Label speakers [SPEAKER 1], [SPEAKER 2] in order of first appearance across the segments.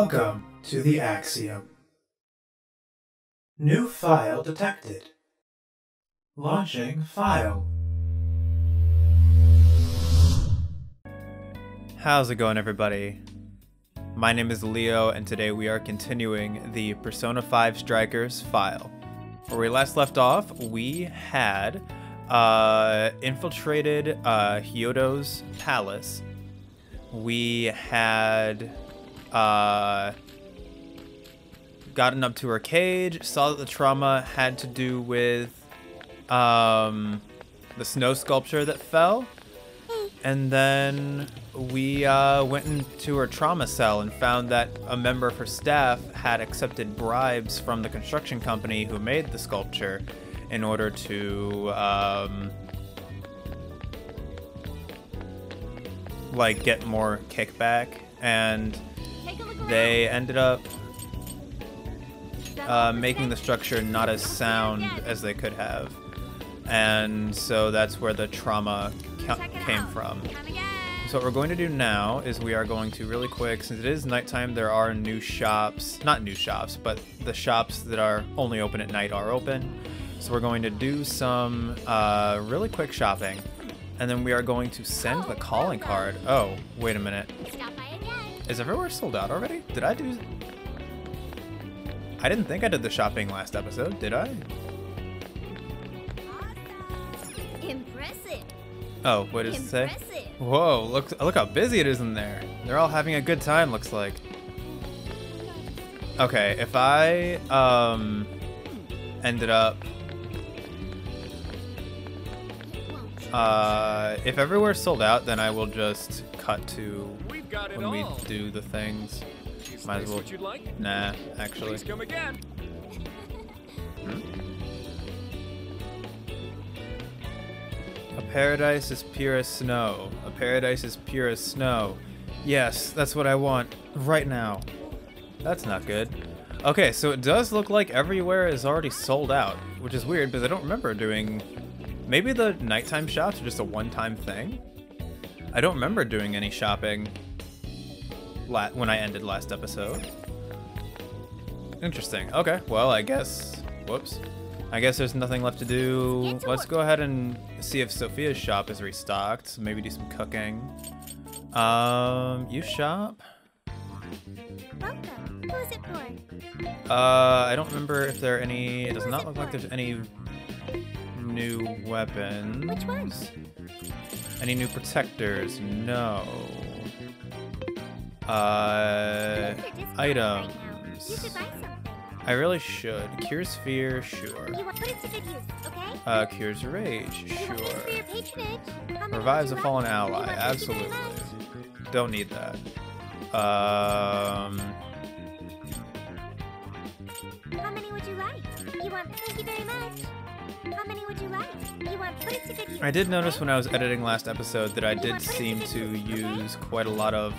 [SPEAKER 1] Welcome to the Axiom. New file detected. Launching file.
[SPEAKER 2] How's it going, everybody? My name is Leo, and today we are continuing the Persona 5 Strikers file. Where we last left off, we had infiltrated Hyodo's palace. We had gotten up to her cage, saw that the trauma had to do with the snow sculpture that fell, and then we went into her trauma cell and found that a member of her staff had accepted bribes from the construction company who made the sculpture in order to like get more kickback, and they ended up making the structure not as sound as they could have, and so that's where the trauma came from. So what we're going to do now is we are going to really quick, since it is nighttime, there are new shops, not new shops, but the shops that are only open at night are open. So we're going to do some really quick shopping, and then we are going to send the calling card. Oh, wait a minute. Is everywhere sold out already? Did I do... I didn't think I did the shopping last episode, did I?
[SPEAKER 3] Impressive.
[SPEAKER 2] Oh, what does it say? Whoa, look how busy it is in there. They're all having a good time, looks like. Okay, if I ended up if everywhere's sold out, then I will just cut to when we do the things. Might as well. Nah, actually.
[SPEAKER 4] Come again.
[SPEAKER 2] A paradise is pure as snow. A paradise is pure as snow. Yes, that's what I want right now. That's not good. Okay, so it does look like everywhere is already sold out, which is weird because I don't remember doing... Maybe the nighttime shops are just a one-time thing? I don't remember doing any shopping when I ended last episode. Interesting. Okay, well, I guess... Whoops. I guess there's nothing left to do. Let's go ahead and see if Sophia's shop is restocked. Maybe do some cooking. You shop?
[SPEAKER 3] Welcome. Who's it for?
[SPEAKER 2] I don't remember if there are any... It does not look like there's any new weapons.
[SPEAKER 3] Which ones?
[SPEAKER 2] Any new protectors? No. Items.
[SPEAKER 3] You should buy some.
[SPEAKER 2] I really should. Cures fear, sure.
[SPEAKER 3] You want to put it to good use, okay?
[SPEAKER 2] Cures rage,
[SPEAKER 3] You want this for your
[SPEAKER 2] sure.
[SPEAKER 3] patronage? How many
[SPEAKER 2] Revives a
[SPEAKER 3] would you
[SPEAKER 2] fallen
[SPEAKER 3] like?
[SPEAKER 2] ally,
[SPEAKER 3] You want- thank you very
[SPEAKER 2] absolutely.
[SPEAKER 3] much.
[SPEAKER 2] Don't need that.
[SPEAKER 3] How many would you like? You want thank you very much. How many would you like? You want put it to good use.
[SPEAKER 2] I did notice
[SPEAKER 3] okay?
[SPEAKER 2] when I was editing last episode that I did seem to use quite a lot of,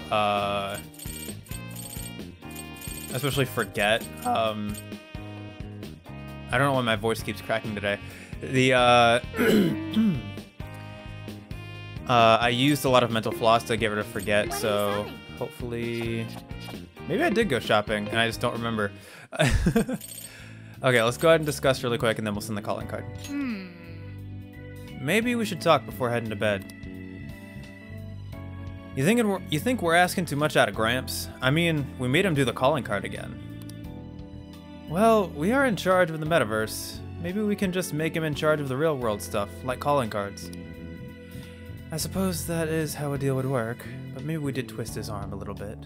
[SPEAKER 2] especially forget. I don't know why my voice keeps cracking today. The, I used a lot of mental floss to get rid of forget,
[SPEAKER 3] What are you
[SPEAKER 2] so
[SPEAKER 3] selling?
[SPEAKER 2] hopefully... Maybe I did go shopping, and I just don't remember. Okay, let's go ahead and discuss really quick, and then we'll send the calling card. Maybe we should talk before heading to bed. You think we're asking too much out of Gramps? I mean, we made him do the calling card again. Well, we are in charge of the metaverse. Maybe we can just make him in charge of the real world stuff, like calling cards. I suppose that is how a deal would work, but maybe we did twist his arm a little bit.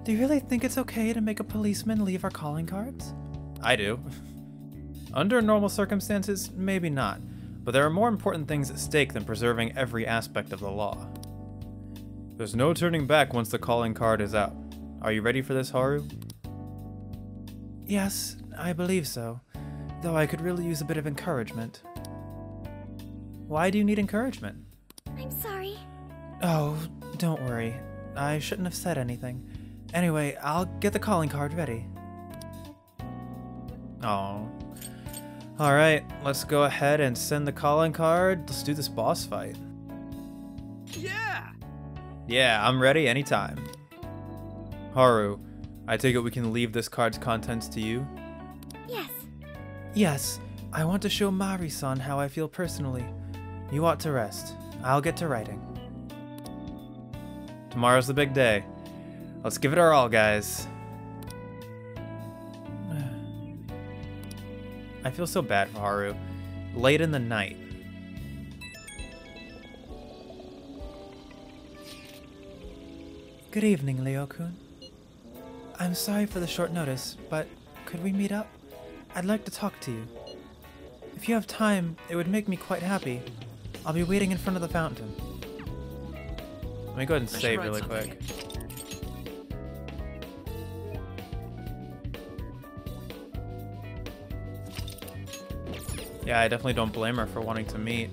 [SPEAKER 2] Do you really think it's okay to make a policeman leave our calling cards? I do. Under normal circumstances, maybe not, but there are more important things at stake than preserving every aspect of the law. There's no turning back once the calling card is out. Are you ready for this, Haru? Yes, I believe so, though I could really use a bit of encouragement. Why do you need encouragement?
[SPEAKER 3] I'm sorry.
[SPEAKER 2] Oh, don't worry. I shouldn't have said anything. Anyway, I'll get the calling card ready. Oh. Alright, let's go ahead and send the calling card. Let's do this boss fight.
[SPEAKER 4] Yeah.
[SPEAKER 2] Yeah, I'm ready anytime. Haru, I take it we can leave this card's contents to you?
[SPEAKER 3] Yes.
[SPEAKER 2] Yes, I want to show Mari-san how I feel personally. You ought to rest. I'll get to writing. Tomorrow's the big day. Let's give it our all, guys. I feel so bad for Haru. Late in the night. Good evening, Leo-kun. I'm sorry for the short notice, but could we meet up? I'd like to talk to you. If you have time, it would make me quite happy. I'll be waiting in front of the fountain. Let me go ahead and save really quick. Yeah, I definitely don't blame her for wanting to meet.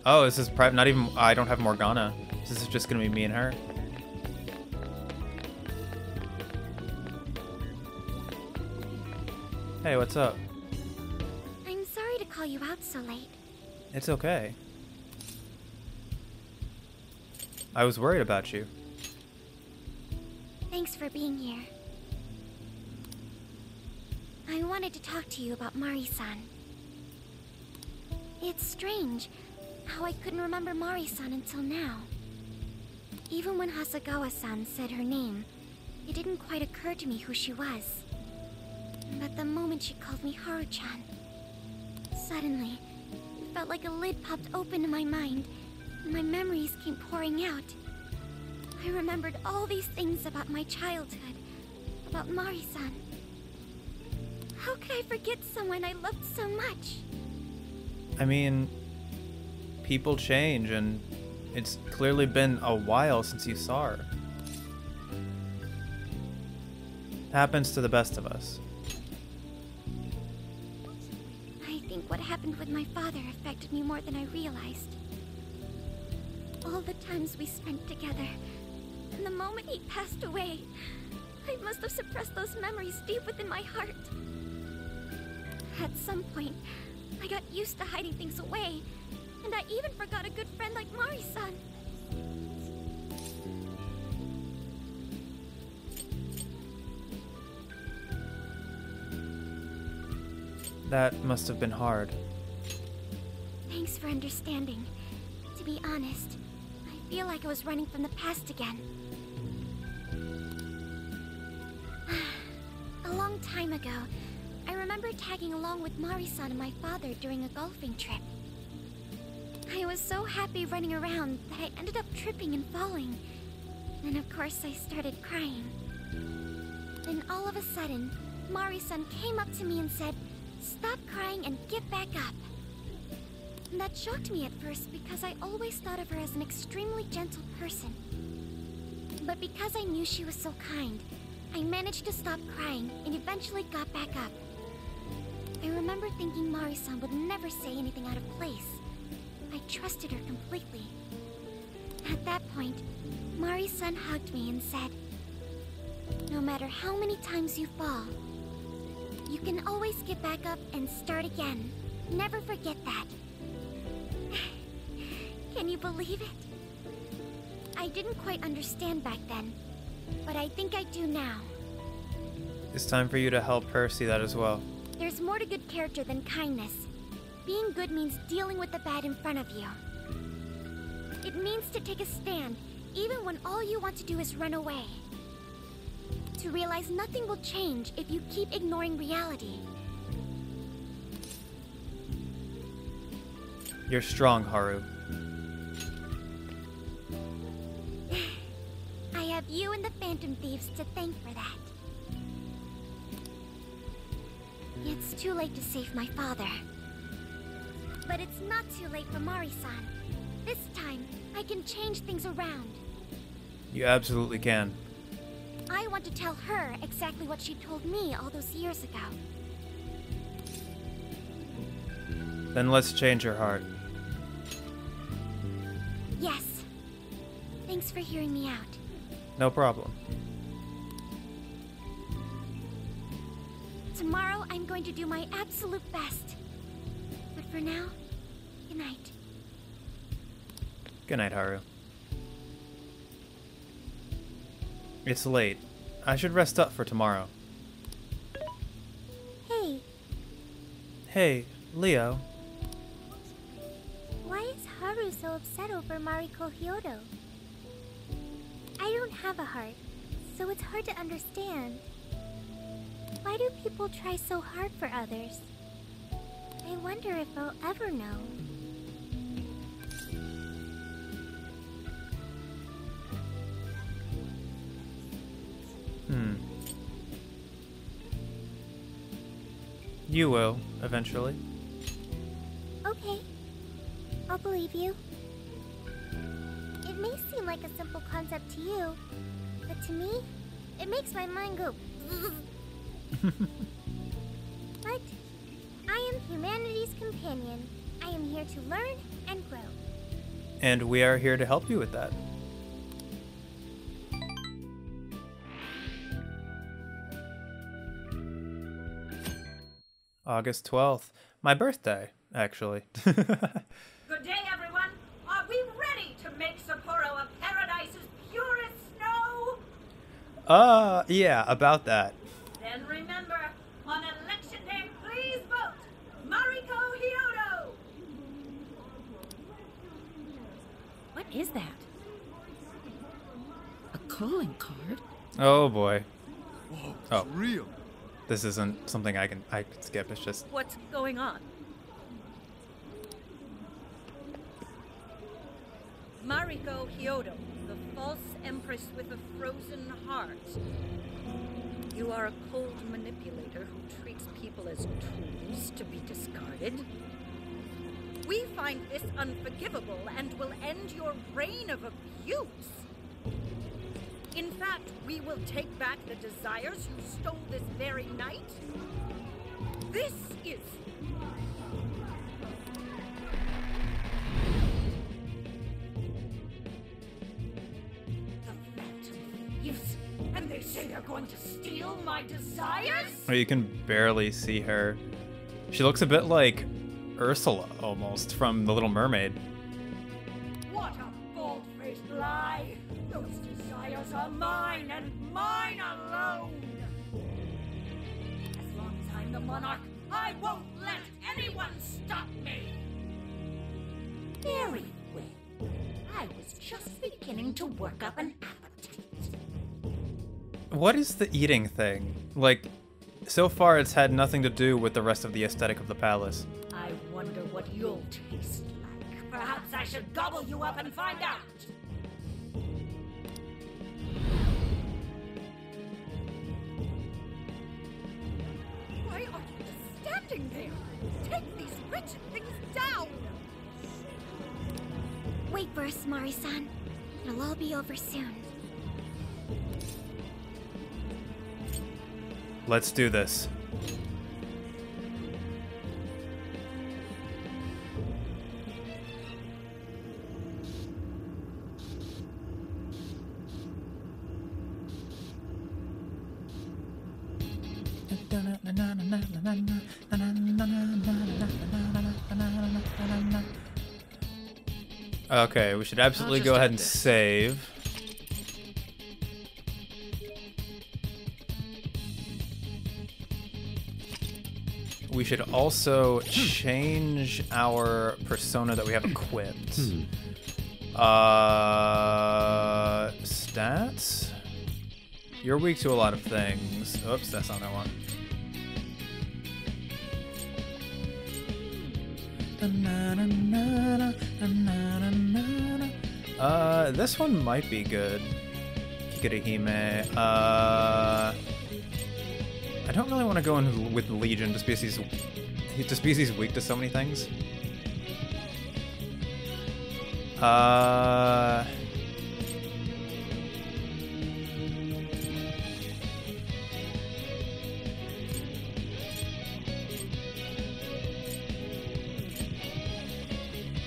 [SPEAKER 2] Oh, this is private. Not even. I don't have Morgana. This is just gonna be me and her. Hey, what's up?
[SPEAKER 3] I'm sorry to call you out so late.
[SPEAKER 2] It's okay. I was worried about you.
[SPEAKER 3] Thanks for being here. I wanted to talk to you about Mari-san. It's strange how I couldn't remember Mari-san until now. Even when Hasagawa-san said her name, it didn't quite occur to me who she was. But the moment she called me Haru-chan, suddenly, it felt like a lid popped open in my mind, and my memories came pouring out. I remembered all these things about my childhood, about Mari-san. How could I forget someone I loved so much?
[SPEAKER 2] I mean, people change, and it's clearly been a while since you saw her. Happens to the best of us.
[SPEAKER 3] I think what happened with my father affected me more than I realized. All the times we spent together, and the moment he passed away, I must have suppressed those memories deep within my heart. At some point, I got used to hiding things away, and I even forgot a good friend like Mari-san.
[SPEAKER 2] That must have been hard.
[SPEAKER 3] Thanks for understanding. To be honest, I feel like I was running from the past again. A long time ago, I remember tagging along with Mari-san and my father during a golfing trip. I was so happy running around that I ended up tripping and falling. Then of course I started crying. Then all of a sudden, Mari-san came up to me and said, "Stop crying and get back up." And that shocked me at first because I always thought of her as an extremely gentle person. But because I knew she was so kind, I managed to stop crying and eventually got back up. I remember thinking Mari-san would never say anything out of place. I trusted her completely. At that point, Mari-san hugged me and said, "No matter how many times you fall, you can always get back up and start again. Never forget that." Can you believe it? I didn't quite understand back then, but I think I do now.
[SPEAKER 2] It's time for you to help her see that as well.
[SPEAKER 3] There's more to good character than kindness. Being good means dealing with the bad in front of you. It means to take a stand, even when all you want to do is run away. To realize nothing will change if you keep ignoring reality.
[SPEAKER 2] You're strong, Haru.
[SPEAKER 3] I have you and the Phantom Thieves to thank for that. It's too late to save my father. But it's not too late for Mari-san. This time, I can change things around.
[SPEAKER 2] You absolutely can.
[SPEAKER 3] I want to tell her exactly what she told me all those years ago.
[SPEAKER 2] Then let's change her heart.
[SPEAKER 3] Yes. Thanks for hearing me out.
[SPEAKER 2] No problem.
[SPEAKER 3] Tomorrow, I'm going to do my absolute best. But for now, good night.
[SPEAKER 2] Good night, Haru. It's late. I should rest up for tomorrow.
[SPEAKER 3] Hey,
[SPEAKER 2] Hey, Leo.
[SPEAKER 3] why is Haru so upset over Mariko Hyodo? I don't have a heart, so it's hard to understand. Why do people try so hard for others? I wonder if I'll ever know.
[SPEAKER 2] You will, eventually.
[SPEAKER 3] Okay, I'll believe you. It may seem like a simple concept to you, but to me, it makes my mind go. But I am humanity's companion. I am here to learn and grow.
[SPEAKER 2] And we are here to help you with that. August 12th. My birthday, actually.
[SPEAKER 4] Good day, everyone. Are we ready to make Sapporo a paradise's purest snow?
[SPEAKER 2] Yeah, about that.
[SPEAKER 4] Then remember, on election day, please vote Mariko Hyodo.
[SPEAKER 5] What is that? A calling card?
[SPEAKER 2] Oh boy.
[SPEAKER 6] Whoa,
[SPEAKER 2] Oh.
[SPEAKER 6] it's real.
[SPEAKER 2] This isn't something I can skip. It's just
[SPEAKER 5] What's going on?
[SPEAKER 4] Mariko Hyodo, the false empress with a frozen heart. You are a cold manipulator who treats people as tools to be discarded. We find this unforgivable and will end your reign of abuse. In fact, we will take back the desires you stole this very night. This is... the Phantom Thieves, and they say they're going to steal my desires?
[SPEAKER 2] oh, you can barely see her. She looks a bit like Ursula almost from The Little Mermaid.
[SPEAKER 4] What a bald-faced lie! Those desires are mine and mine alone! As long as I'm the monarch, I won't let anyone stop me! Very well. I was just beginning to work up an appetite.
[SPEAKER 2] What is the eating thing? Like, so far it's had nothing to do with the rest of the aesthetic of the palace.
[SPEAKER 4] I wonder what you'll taste like. Perhaps I should gobble you up and find out! Why are you just standing there? Take these wretched things down!
[SPEAKER 3] Wait for us, Mari-san. It'll all be over soon.
[SPEAKER 2] Let's do this. Okay, we should absolutely go ahead and save. We should also change our persona that we have equipped. Stats? You're weak to a lot of things. Oops, that's not what I want. This one might be good. Kikirihime. I don't really want to go in with Legion just because he's weak to so many things.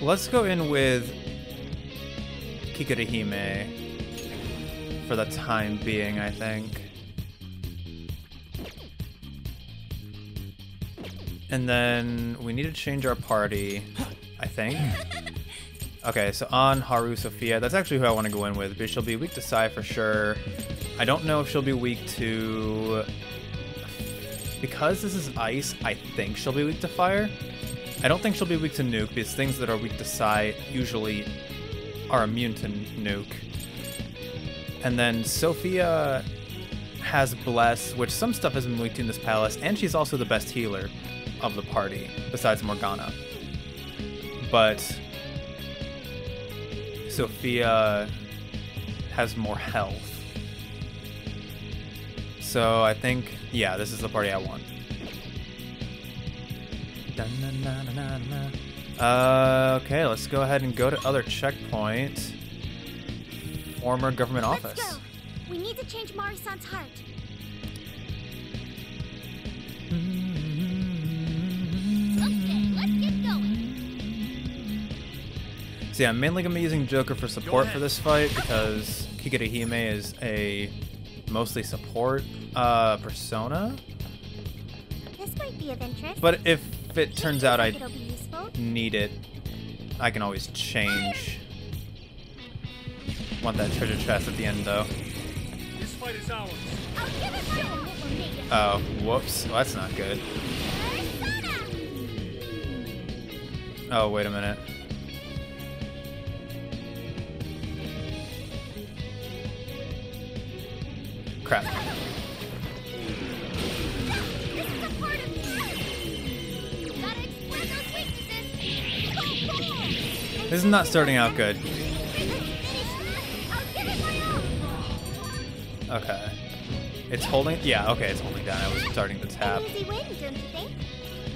[SPEAKER 2] Let's go in with Kikirihime for the time being, I think. And then we need to change our party, I think. Okay, so on Haru Sophia, that's actually who I want to go in with, but she'll be weak to Sai for sure. I don't know if she'll be weak to... Because this is ice, I think she'll be weak to fire. I don't think she'll be weak to nuke, because things that are weak to psi usually are immune to nuke. And then Sophia has Bless, which some stuff has been weak to in this palace, and she's also the best healer of the party, besides Morgana. But Sophia has more health. So I think, yeah, this is the party I want. Okay, let's go ahead and go to other checkpoint. Former government office.
[SPEAKER 3] Let's go. We need to change Mari-san's heart. Okay, let's get going.
[SPEAKER 2] So yeah, I'm mainly going to be using Joker for support for this fight because Kikirihime is a mostly support persona.
[SPEAKER 3] This might be of interest.
[SPEAKER 2] But if it turns out I
[SPEAKER 3] It'll be useful.
[SPEAKER 2] need it, I can always change. Want that treasure chest at the end though.
[SPEAKER 6] This fight is ours.
[SPEAKER 3] I'll give it my all.
[SPEAKER 2] Oh, whoops. Well, that's not good. Oh, wait a minute. Crap.
[SPEAKER 3] This is a part of me. Gotta explore those weaknesses. Go, go.
[SPEAKER 2] This is not starting out good.
[SPEAKER 3] I'll give it my all.
[SPEAKER 2] Okay. It's holding? Yeah, okay, it's holding down. I was starting to tap.
[SPEAKER 3] An easy win, don't you think?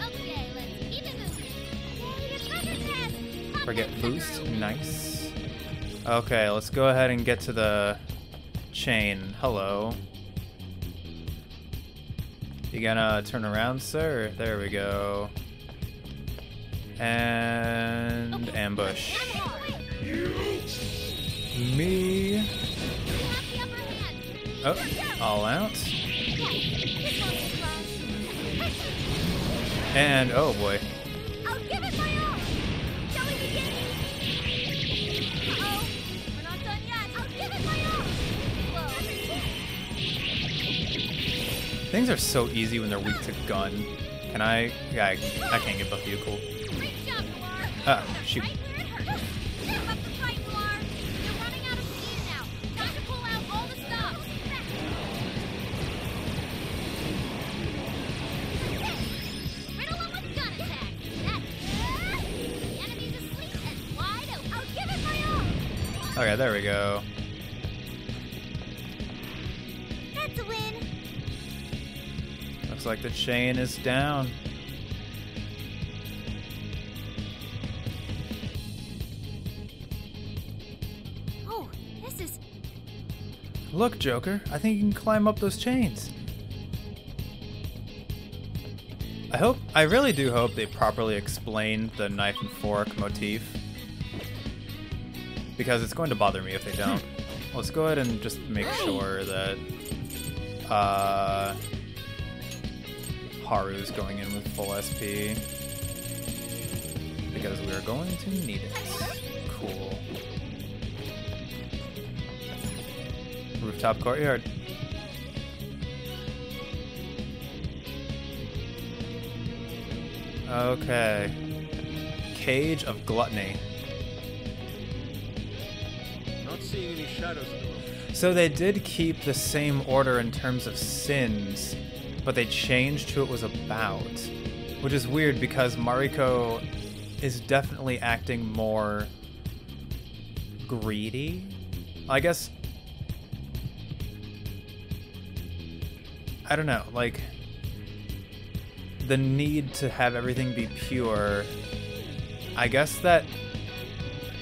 [SPEAKER 3] Okay, let's keep it moving. Yay, a treasure chest.
[SPEAKER 2] Forget boost. Nice. Okay, let's go ahead and get to the chain. Hello. You gonna turn around, sir? There we go. And ambush. Me. Oh, all out. And oh boy.
[SPEAKER 3] I'll give it my all. Shall we begin? Uh-oh, we're not done yet. I'll give it my all. Whoa.
[SPEAKER 2] Things are so easy when they're weak to gun. Can I? Yeah, I can't get both of you. Cool.
[SPEAKER 3] Great job, Noir.
[SPEAKER 2] Ah, shoot.
[SPEAKER 3] Right where it hurts. Step up the fight, Noir. You're running out of steam now. Time to pull out all the stops. Riddle him with gun attack. That's it. The enemy's asleep and wide open. I'll give it my all.
[SPEAKER 2] Okay, there we go.
[SPEAKER 3] That's a win.
[SPEAKER 2] Looks like the chain is down.
[SPEAKER 3] Oh, this is...
[SPEAKER 2] Look, Joker, I think you can climb up those chains. I really do hope they properly explain the knife and fork motif. Because it's going to bother me if they don't. Let's go ahead and just make sure that Haru's going in with full SP. Because we are going to need it. Cool. Rooftop courtyard. Okay. Cage of Gluttony.
[SPEAKER 6] Not seeing any shadows in the room.
[SPEAKER 2] So they did keep the same order in terms of sins, but they changed who it was about. Which is weird because Mariko is definitely acting more greedy. I guess... I don't know, like... the need to have everything be pure, I guess that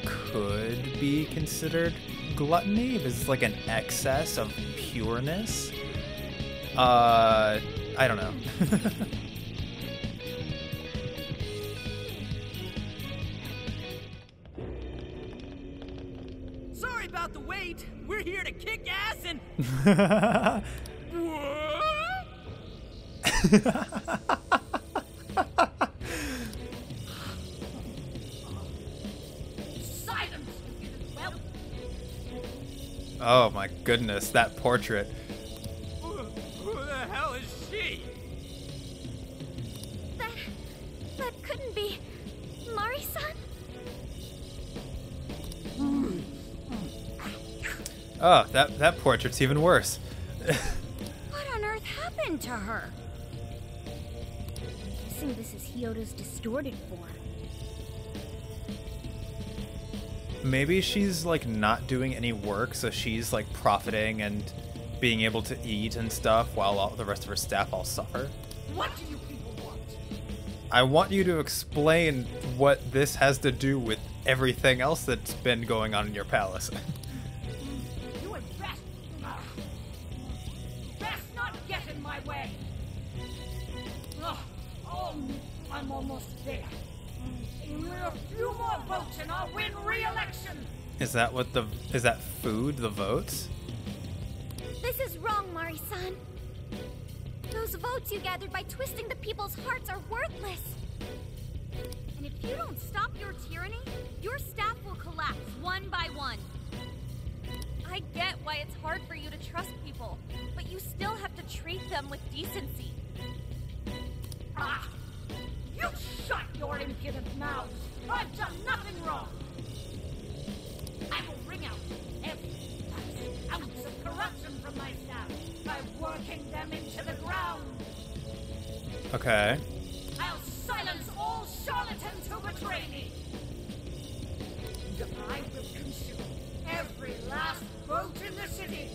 [SPEAKER 2] could be considered gluttony if it's like an excess of pureness. I don't know.
[SPEAKER 7] Sorry about the wait. We're here to kick ass and...
[SPEAKER 3] Silence! Well...
[SPEAKER 2] Oh my goodness, that portrait.
[SPEAKER 7] Who the hell is she?
[SPEAKER 3] That couldn't be Mari-san?
[SPEAKER 2] Oh, that portrait's even worse.
[SPEAKER 5] What on earth happened to her?
[SPEAKER 3] Guessing this is Hyodo's distorted form.
[SPEAKER 2] Maybe she's like not doing any work, so she's like profiting and being able to eat and stuff while all the rest of her staff all suffer.
[SPEAKER 7] What do you people want?
[SPEAKER 2] I want you to explain what this has to do with everything else that's been going on in your palace.
[SPEAKER 4] You had best not get in my way. I'm almost there. We're a few more votes and I'll win re-election.
[SPEAKER 2] Is that food, the votes?
[SPEAKER 3] This is wrong, Mari-san. Those votes you gathered by twisting the people's hearts are worthless.
[SPEAKER 5] And if you don't stop your tyranny, your staff will collapse one by one. I get why it's hard for you to trust people, but you still have to treat them with decency.
[SPEAKER 4] You shut your impudent mouths! I've done nothing wrong! I will wring out every last ounce of corruption from my staff by working them into the ground!
[SPEAKER 2] Okay.
[SPEAKER 4] I'll silence all charlatans who betray me! And I will consume every last vote in the city!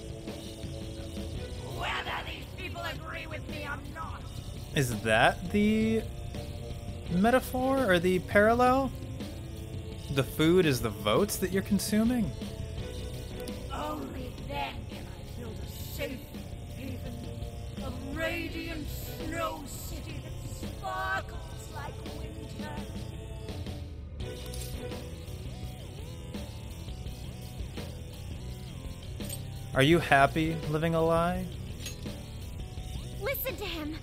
[SPEAKER 4] Whether these people agree with me or not!
[SPEAKER 2] Is that the metaphor or the parallel? The food is the votes that you're consuming?
[SPEAKER 4] Only then can I build a safe haven, a radiant snow city that sparkles like winter.
[SPEAKER 2] Are you happy living a lie?
[SPEAKER 3] Listen to him.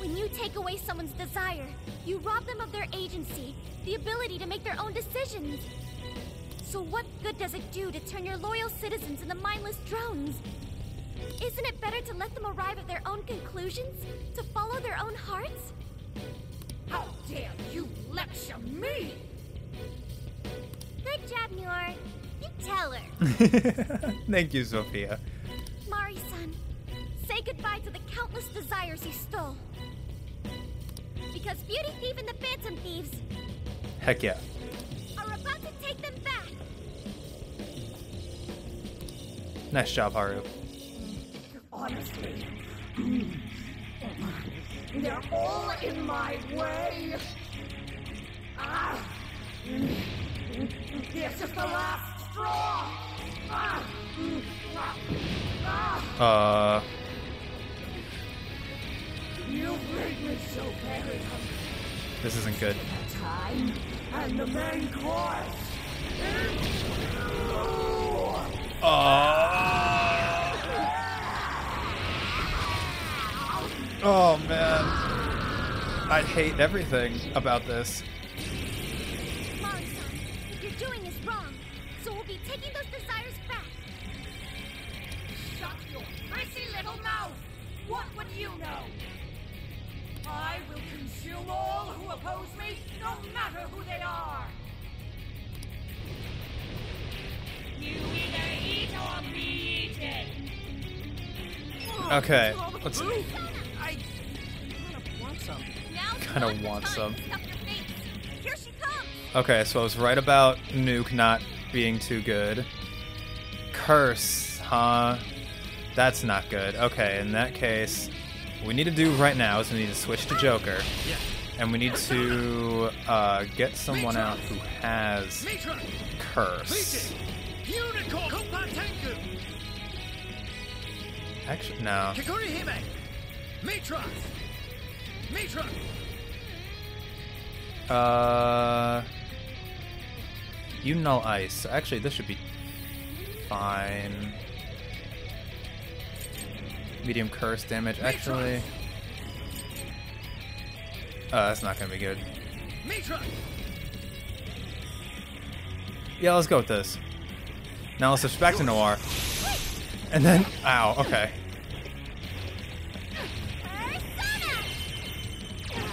[SPEAKER 3] When you take away someone's desire, you rob them of their agency, the ability to make their own decisions. So what good does it do to turn your loyal citizens into mindless drones? Isn't it better to let them arrive at their own conclusions, to follow their own hearts?
[SPEAKER 4] How dare you lecture me?
[SPEAKER 3] Good job, Muir. You tell her.
[SPEAKER 2] Thank you, Sophia.
[SPEAKER 3] Mari-san, say goodbye to the countless desires you stole. Because Beauty Thief and the Phantom Thieves
[SPEAKER 2] Heck yeah.
[SPEAKER 3] are about to take them back.
[SPEAKER 2] Nice job, Haru.
[SPEAKER 4] Honestly, they're all in my way. This is the last straw. You've made me so very hungry.
[SPEAKER 2] This isn't good.
[SPEAKER 4] Time and the main course.
[SPEAKER 2] Oh man. I hate everything about this.
[SPEAKER 3] Mari-san, what you're doing is wrong. So we'll be taking those desires back.
[SPEAKER 4] Shut your prissy little mouth! What would you know? I will consume all who oppose me, no matter who they are! You either eat or be eaten!
[SPEAKER 2] Okay, let's
[SPEAKER 7] I want some.
[SPEAKER 5] Now's
[SPEAKER 2] Kinda
[SPEAKER 5] not the
[SPEAKER 2] want
[SPEAKER 5] time
[SPEAKER 2] some.
[SPEAKER 5] to stuff your face. Here she comes.
[SPEAKER 2] Okay, so I was right about Nuke not being too good. Curse, huh? That's not good. Okay, in that case, what we need to do right now is we need to switch to Joker. And we need to get someone out who has Curse. Actually, no. You null ice. So actually, this should be fine. Medium curse damage. Actually, that's not gonna be good. Yeah, let's go with this. Now let's switch back to Noir. And then, ow, okay.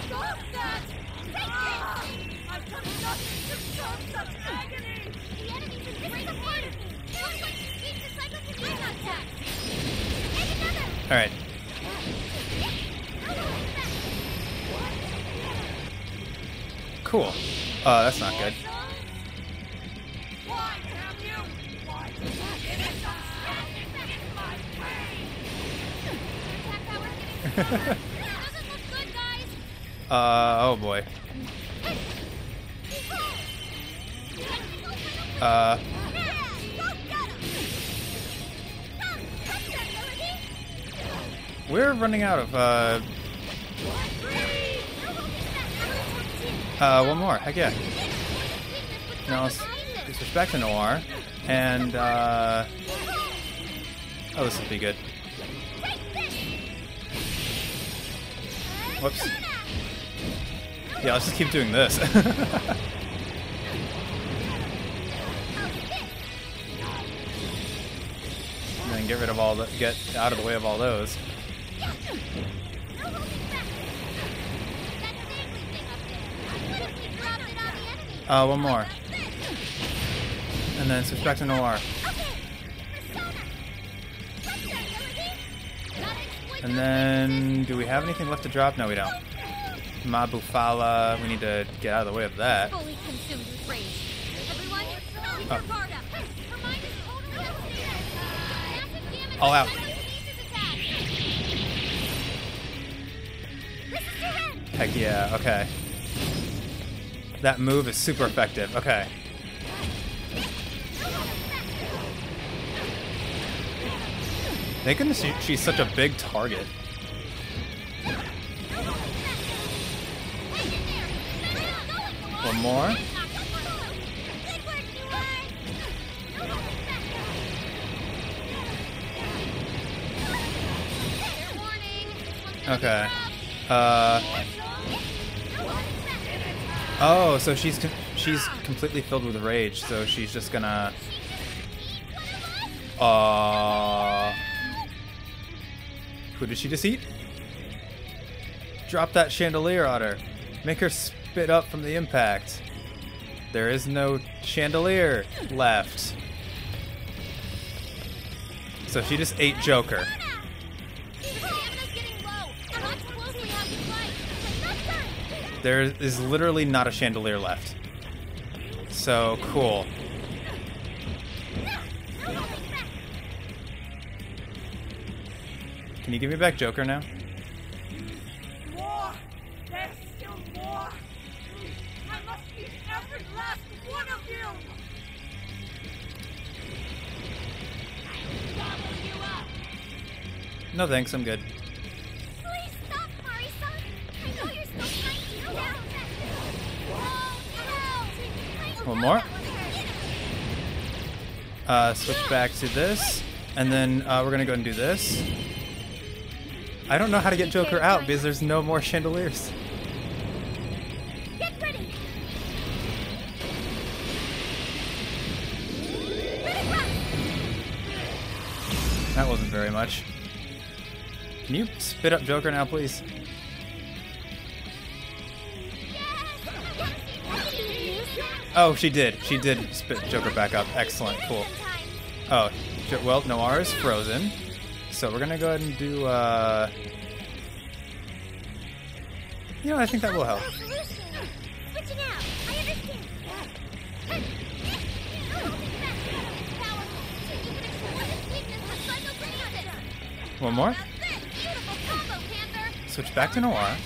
[SPEAKER 5] Stop that! I've done nothing to stop such agony!
[SPEAKER 3] The enemy's in this support of me. Feels like you need to cycle to my contact. And another.
[SPEAKER 2] Alright. Cool. That's not good.
[SPEAKER 5] Why, damn you? Why did you get it? In my way!
[SPEAKER 3] Attack power's getting stronger. Doesn't look good, guys.
[SPEAKER 2] Oh boy. We're running out of, one more. Heck yeah. Now let's switch back to Noir. And, oh, this will be good. Whoops. Yeah, let's just keep doing this. And then get rid of all the, get out of the way of all those. One more. And then switch back to Noir. And then, do we have anything left to drop? No, we don't. Ma Bufala, we need to get out of the way of that.
[SPEAKER 5] Fully consumed with rage. Everyone, keep your guard up. Her mind is totally unstable. Massive damage
[SPEAKER 2] All out.
[SPEAKER 5] to Telekinesis attack. This is your end.
[SPEAKER 2] Heck yeah, okay. That move is super effective, okay. Thank goodness she's such a big target. One more. Okay. Oh, so she's completely filled with rage, so she's just gonna... Who did she just eat? Drop that chandelier on her. Make her spit up from the impact. There is no chandelier left. So she just ate Joker. There is literally not a chandelier left. So cool. Can you give me back Joker now?
[SPEAKER 7] More! There's still more! I must eat every last one of you! I'll gobble you up!
[SPEAKER 2] No thanks, I'm good.
[SPEAKER 3] Please stop, Mari-san. I know you're still trying to go down. Oh, no.
[SPEAKER 2] One more. Switch back to this. And then we're gonna go and do this. I don't know how to get Joker out because there's no more chandeliers.
[SPEAKER 3] Get ready.
[SPEAKER 2] That wasn't very much. Can you spit up Joker now, please? Oh, she did. She did spit Joker back up. Excellent. Cool. Oh, well, Noir is frozen. So we're gonna go ahead and do, you know, I think that will help.
[SPEAKER 3] Switching out. I understand.
[SPEAKER 2] One more.
[SPEAKER 3] Beautiful combo, Panther.
[SPEAKER 2] Switch back to Noir.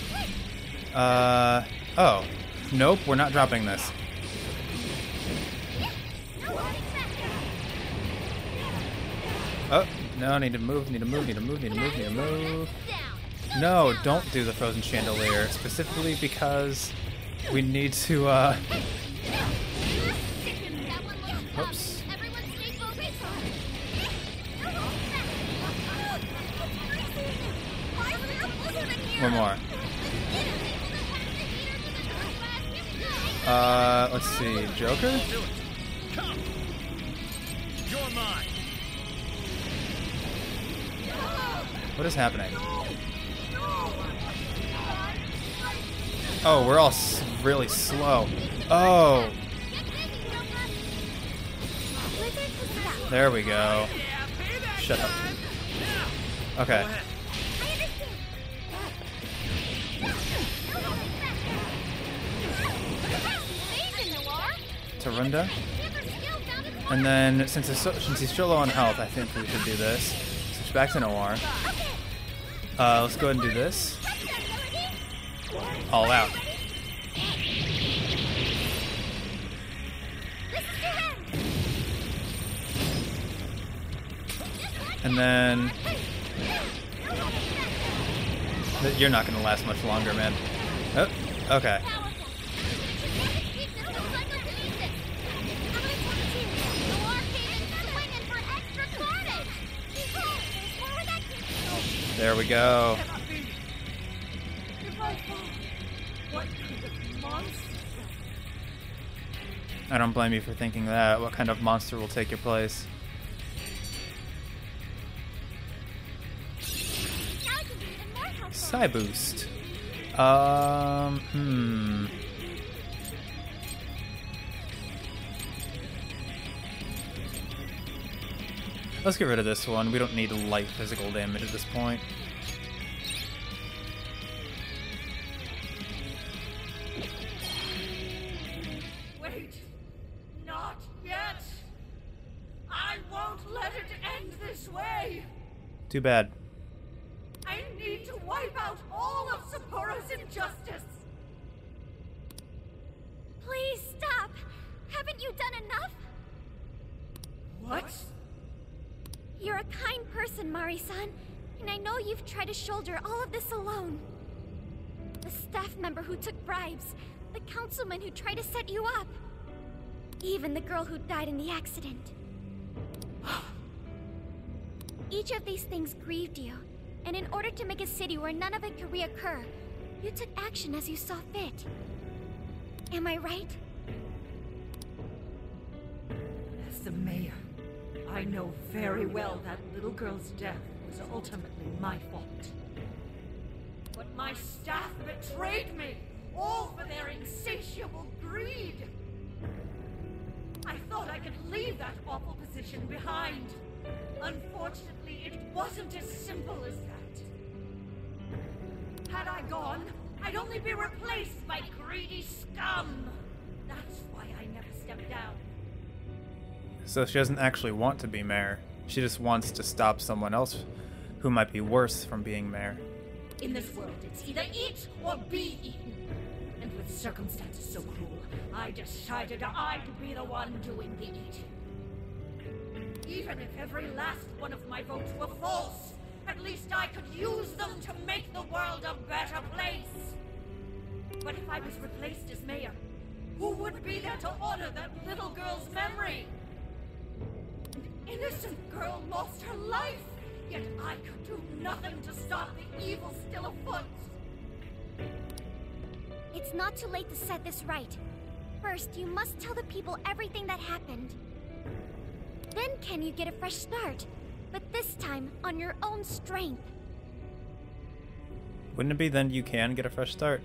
[SPEAKER 2] Oh. Nope, we're not dropping this. Oh, no, need to move, need to move, need to move, need to move, need to move. No, don't do the frozen chandelier, specifically because we need to, Whoops. One more. Let's see, Joker?
[SPEAKER 6] You're mine.
[SPEAKER 2] What is happening? Oh, we're all really slow. Oh. There we go. Shut up. Okay. Tarunda. And then, since he's still low on health, I think we should do this. Switch back to Noir. Let's go ahead and do this. All out. And then... You're not going to last much longer, man. Oh, okay. There we go. I don't blame you for thinking that. What kind of monster will take your place? Psi boost. Let's get rid of this one. We don't need light physical damage at this point.
[SPEAKER 7] Wait. Not yet. I won't let it end this way.
[SPEAKER 2] Too bad.
[SPEAKER 7] I need to wipe out all of Sapporo's injustice.
[SPEAKER 3] Please stop. Haven't you done enough?
[SPEAKER 7] What?
[SPEAKER 3] You're a kind person, Mari-san, and I know you've tried to shoulder all of this alone. The staff member who took bribes, the councilman who tried to set you up, even the girl who died in the accident. Each of these things grieved you, and in order to make a city where none of it could reoccur, you took action as you saw fit. Am I right?
[SPEAKER 7] As the mayor, I know very well that little girl's death was ultimately my fault. But my staff betrayed me, all for their insatiable greed. I thought I could leave that awful position behind. Unfortunately, it wasn't as simple as that. Had I gone, I'd only be replaced by greedy scum. That's why I never stepped down.
[SPEAKER 2] So she doesn't actually want to be mayor. She just wants to stop someone else who might be worse from being mayor.
[SPEAKER 7] In this world, it's either eat or be eaten. And with circumstances so cruel, I decided I'd be the one doing the eating. Even if every last one of my votes were false, at least I could use them to make the world a better place. But if I was replaced as mayor, who would be there to honor that little girl's memory? An innocent girl lost her life, yet I could do nothing to stop the evil still afoot.
[SPEAKER 3] It's not too late to set this right. First, you must tell the people everything that happened. Then can you get a fresh start, but this time on your own strength.
[SPEAKER 2] Wouldn't it be then you can get a fresh start?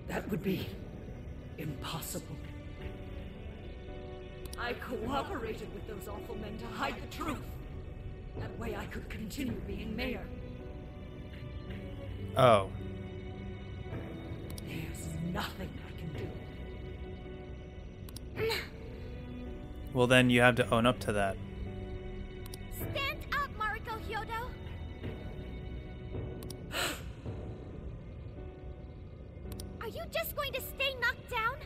[SPEAKER 7] That would be impossible. I cooperated with those awful men to hide the truth. That way I could continue being mayor.
[SPEAKER 2] Oh.
[SPEAKER 7] There's nothing I can do.
[SPEAKER 2] Well, then you have to own up to that.
[SPEAKER 3] Stand up, Mariko Hyodo! Are you just going to stay knocked down?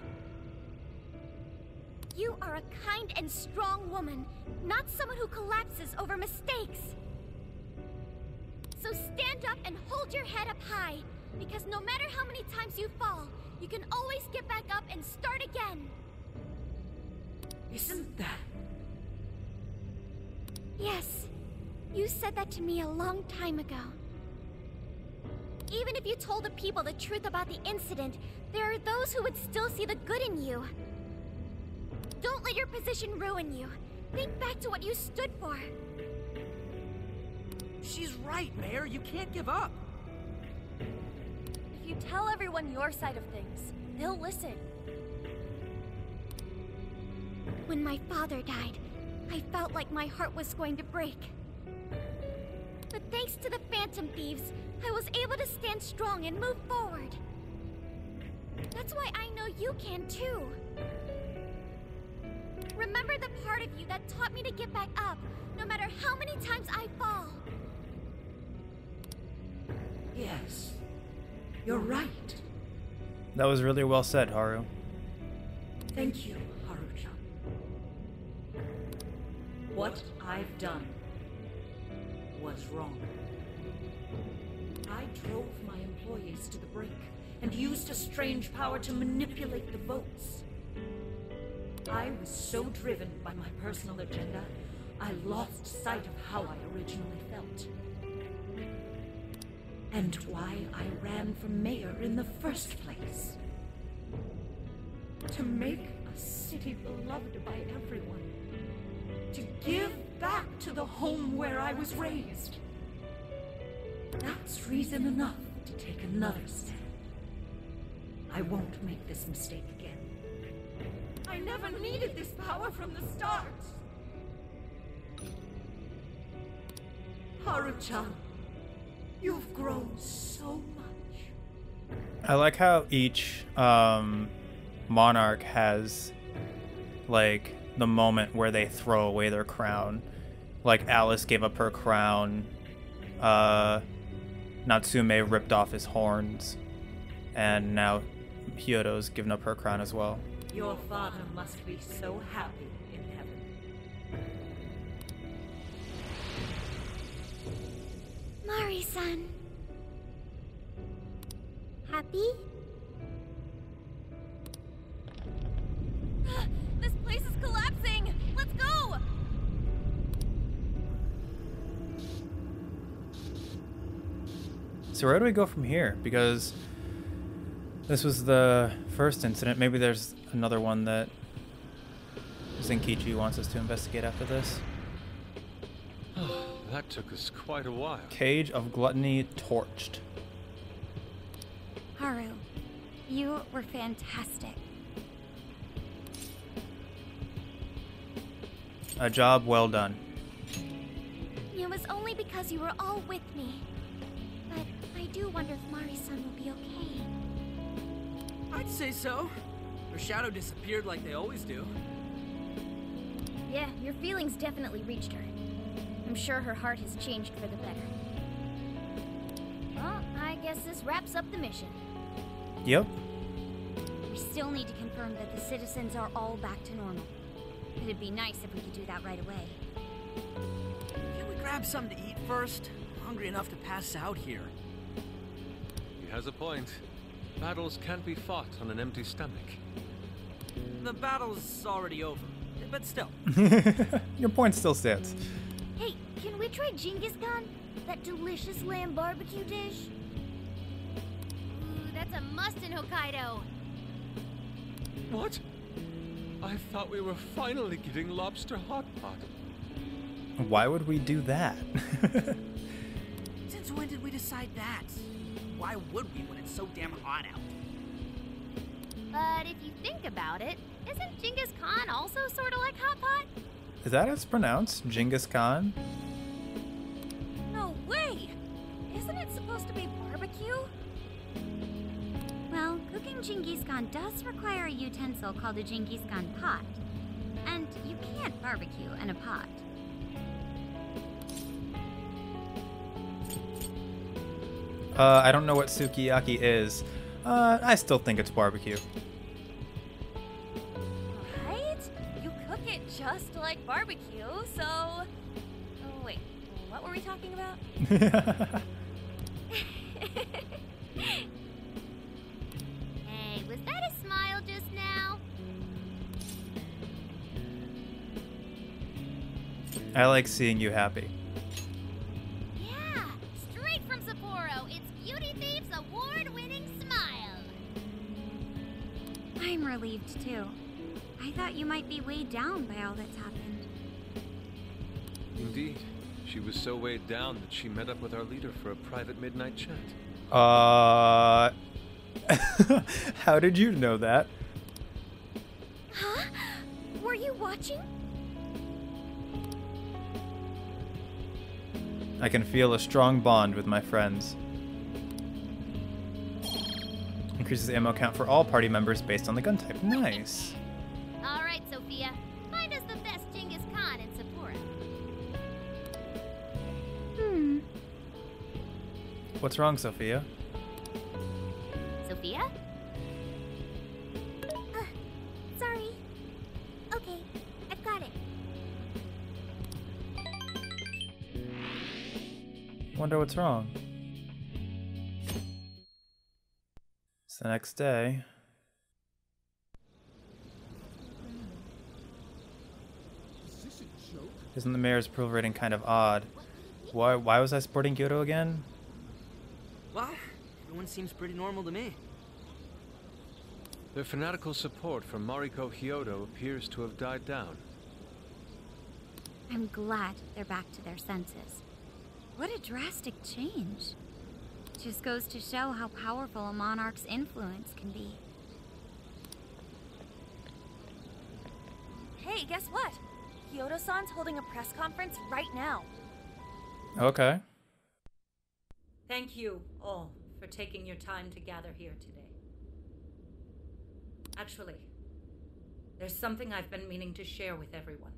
[SPEAKER 3] You are a kind and strong woman, not someone who collapses over mistakes. So stand up and hold your head up high, because no matter how many times you fall, you can always get back up and start again.
[SPEAKER 7] Isn't that...
[SPEAKER 3] Yes, you said that to me a long time ago. Even if you told the people the truth about the incident, there are those who would still see the good in you. Don't let your position ruin you. Think back to what you stood for.
[SPEAKER 8] She's right, Mayor. You can't give up.
[SPEAKER 5] If you tell everyone your side of things, they'll listen.
[SPEAKER 3] When my father died, I felt like my heart was going to break. But thanks to the Phantom Thieves, I was able to stand strong and move forward. That's why I know you can too. Remember the part of you that taught me to get back up, no matter how many times I fall.
[SPEAKER 7] Yes, you're right.
[SPEAKER 2] That was really well said, Haru.
[SPEAKER 7] Thank you, Haru-chan. What I've done was wrong. I drove my employees to the brink and used a strange power to manipulate the votes. I was so driven by my personal agenda, I lost sight of how I originally felt. And why I ran for mayor in the first place. To make a city beloved by everyone. To give back to the home where I was raised. That's reason enough to take another stand. I won't make this mistake again. I never needed this power from the start. Haru-chan, you've grown so much.
[SPEAKER 2] I like how each monarch has like the moment where they throw away their crown. Like Alice gave up her crown. Natsume ripped off his horns. And now Hyodo's given up her crown as well.
[SPEAKER 7] Your father must be so happy in heaven.
[SPEAKER 3] Mari-san. Happy?
[SPEAKER 5] This place is collapsing! Let's go!
[SPEAKER 2] So where do we go from here? Because this was the first incident. Maybe there's another one that Zenkichi wants us to investigate after this.
[SPEAKER 6] That took us quite a while.
[SPEAKER 2] Cage of Gluttony torched.
[SPEAKER 3] Haru, you were fantastic.
[SPEAKER 2] A job well done.
[SPEAKER 3] It was only because you were all with me. But I do wonder if Mari-san will be okay.
[SPEAKER 8] I'd say so. Her shadow disappeared like they always do.
[SPEAKER 3] Yeah, your feelings definitely reached her. I'm sure her heart has changed for the better. Well, I guess this wraps up the mission.
[SPEAKER 2] Yep.
[SPEAKER 3] We still need to confirm that the citizens are all back to normal. It'd be nice if we could do that right away.
[SPEAKER 8] Can we grab something to eat first? I'm hungry enough to pass out here.
[SPEAKER 6] He has a point. Battles can't be fought on an empty stomach.
[SPEAKER 8] The battle's already over, but still.
[SPEAKER 2] Your point still stands.
[SPEAKER 3] Hey, can we try Genghis Khan? That delicious lamb barbecue dish? Ooh, that's a must in Hokkaido.
[SPEAKER 6] What? I thought we were finally getting lobster hot pot.
[SPEAKER 2] Why would we do that?
[SPEAKER 8] Since when did we decide that? Why would we when it's so damn hot out?
[SPEAKER 3] But if you think about it, isn't Genghis Khan also sort of like hot pot?
[SPEAKER 2] Is that how it's pronounced? Genghis Khan?
[SPEAKER 5] No way! Isn't it supposed to be barbecue?
[SPEAKER 3] Well, cooking Genghis Khan does require a utensil called a Genghis Khan pot. And you can't barbecue in a pot.
[SPEAKER 2] I don't know what sukiyaki is. I still think it's barbecue.
[SPEAKER 5] Right? You cook it just like barbecue, so... Oh, wait. What were we talking about?
[SPEAKER 3] Hey, was that a smile just now?
[SPEAKER 2] I like seeing you happy.
[SPEAKER 3] Yeah, straight from Sapporo, it's Beauty Thief's award-winning smile. I'm relieved too.
[SPEAKER 5] I thought you might be weighed down by all that's happened.
[SPEAKER 6] Indeed. She was so weighed down that she met up with our leader for a private midnight chat.
[SPEAKER 2] How did you know that?
[SPEAKER 3] Huh? Were you watching?
[SPEAKER 2] I can feel a strong bond with my friends. Increases the ammo count for all party members based on the gun type. Nice.
[SPEAKER 3] All right, Sophia. Find us the best Genghis Khan in Sapporo.
[SPEAKER 2] What's wrong, Sophia?
[SPEAKER 3] Sophia? Sorry. Okay, I've got it.
[SPEAKER 2] Wonder what's wrong. It's the next day. Isn't the mayor's approval rating kind of odd? Why was I supporting Hyodo again?
[SPEAKER 8] Well, everyone seems pretty normal to me.
[SPEAKER 6] Their fanatical support for Mariko Hyodo appears to have died down.
[SPEAKER 5] I'm glad they're back to their senses. What a drastic change. Just goes to show how powerful a monarch's influence can be.
[SPEAKER 9] Hey, guess what? Hyodo-san's holding a press conference right now.
[SPEAKER 2] Okay.
[SPEAKER 4] Thank you all for taking your time to gather here today. Actually, there's something I've been meaning to share with everyone.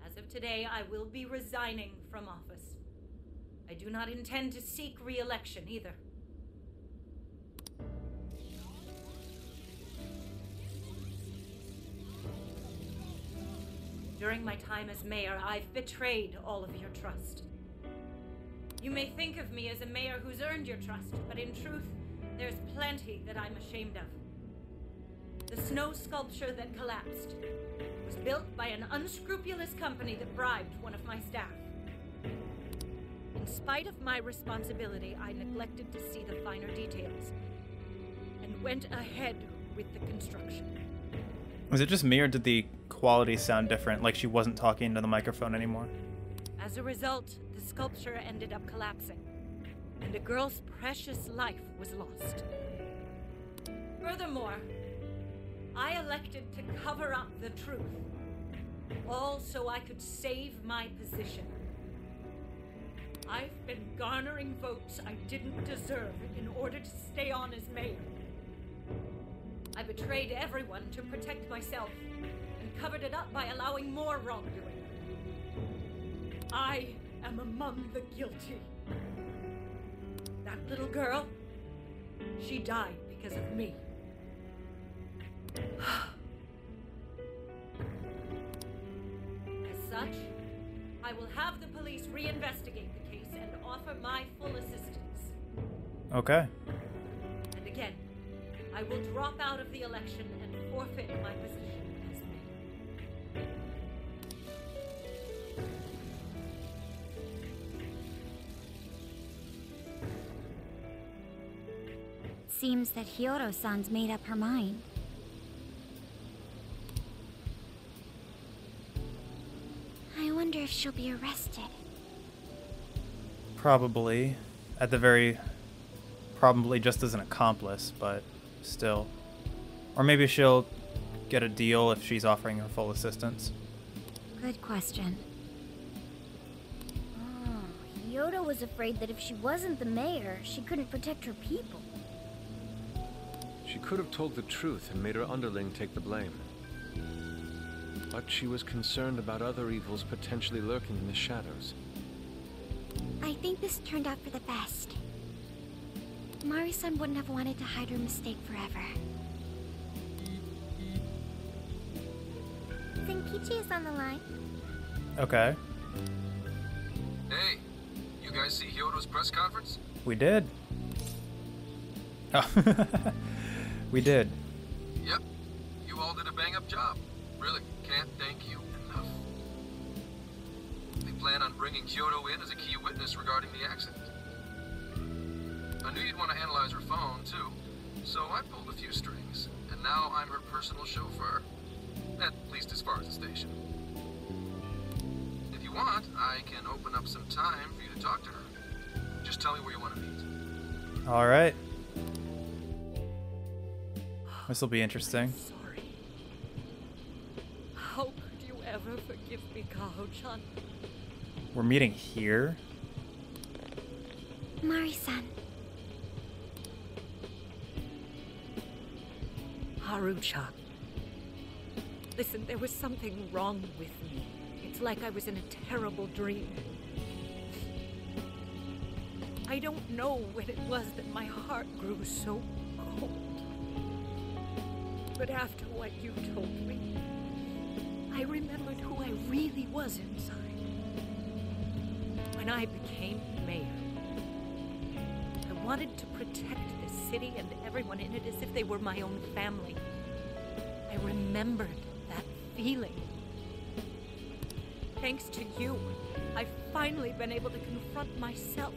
[SPEAKER 4] As of today, I will be resigning from office. I do not intend to seek re-election either. During my time as mayor, I've betrayed all of your trust. You may think of me as a mayor who's earned your trust, but in truth, there's plenty that I'm ashamed of. The snow sculpture that collapsed was built by an unscrupulous company that bribed one of my staff. In spite of my responsibility, I neglected to see the finer details and went ahead with the construction.
[SPEAKER 2] Was it just me, or did the quality sound different, like she wasn't talking into the microphone anymore?
[SPEAKER 4] As a result, the sculpture ended up collapsing, and a girl's precious life was lost. Furthermore, I elected to cover up the truth, all so I could save my position. I've been garnering votes I didn't deserve in order to stay on as mayor. I betrayed everyone to protect myself, and covered it up by allowing more wrongdoing. I am among the guilty. That little girl, she died because of me. As such, I will have the police reinvestigate the case and offer my full assistance.
[SPEAKER 2] Okay.
[SPEAKER 4] And again, I will drop out of the election and forfeit my position as mayor.
[SPEAKER 5] Seems that Hyodo-san's made up her mind.
[SPEAKER 3] I wonder if she'll be arrested.
[SPEAKER 2] Probably. At the very... Probably just as an accomplice, but still. Or maybe she'll get a deal if she's offering her full assistance.
[SPEAKER 5] Good question.
[SPEAKER 3] Oh, Hyodo was afraid that if she wasn't the mayor, she couldn't protect her people.
[SPEAKER 6] She could have told the truth and made her underling take the blame. But she was concerned about other evils potentially lurking in the shadows.
[SPEAKER 3] I think this turned out for the best. Mari-san wouldn't have wanted to hide her mistake forever. Zenkichi is on the line.
[SPEAKER 2] Okay.
[SPEAKER 10] Hey, you guys see Hyodo's press conference?
[SPEAKER 2] We did. Oh. We did.
[SPEAKER 10] Yep, you all did a bang-up job. Really, can't thank you enough. They plan on bringing Hyodo in as a key witness regarding the accident. I knew you'd want to analyze her phone, too, so I pulled a few strings. And now I'm her personal chauffeur. At least as far as the station. If you want, I can open up some time for you to talk to her. Just tell me where you want to meet.
[SPEAKER 2] All right. This will be interesting.
[SPEAKER 7] Sorry. How could you ever forgive me, Kaho-chan?
[SPEAKER 2] We're meeting here?
[SPEAKER 3] Mari-san.
[SPEAKER 7] Haru-chan. Listen, there was something wrong with me. It's like I was in a terrible dream. I don't know when it was that my heart grew so cold. But after what you told me, I remembered who I really was inside. When I became mayor, I wanted to protect this city and everyone in it as if they were my own family. I remembered that feeling. Thanks to you, I've finally been able to confront myself.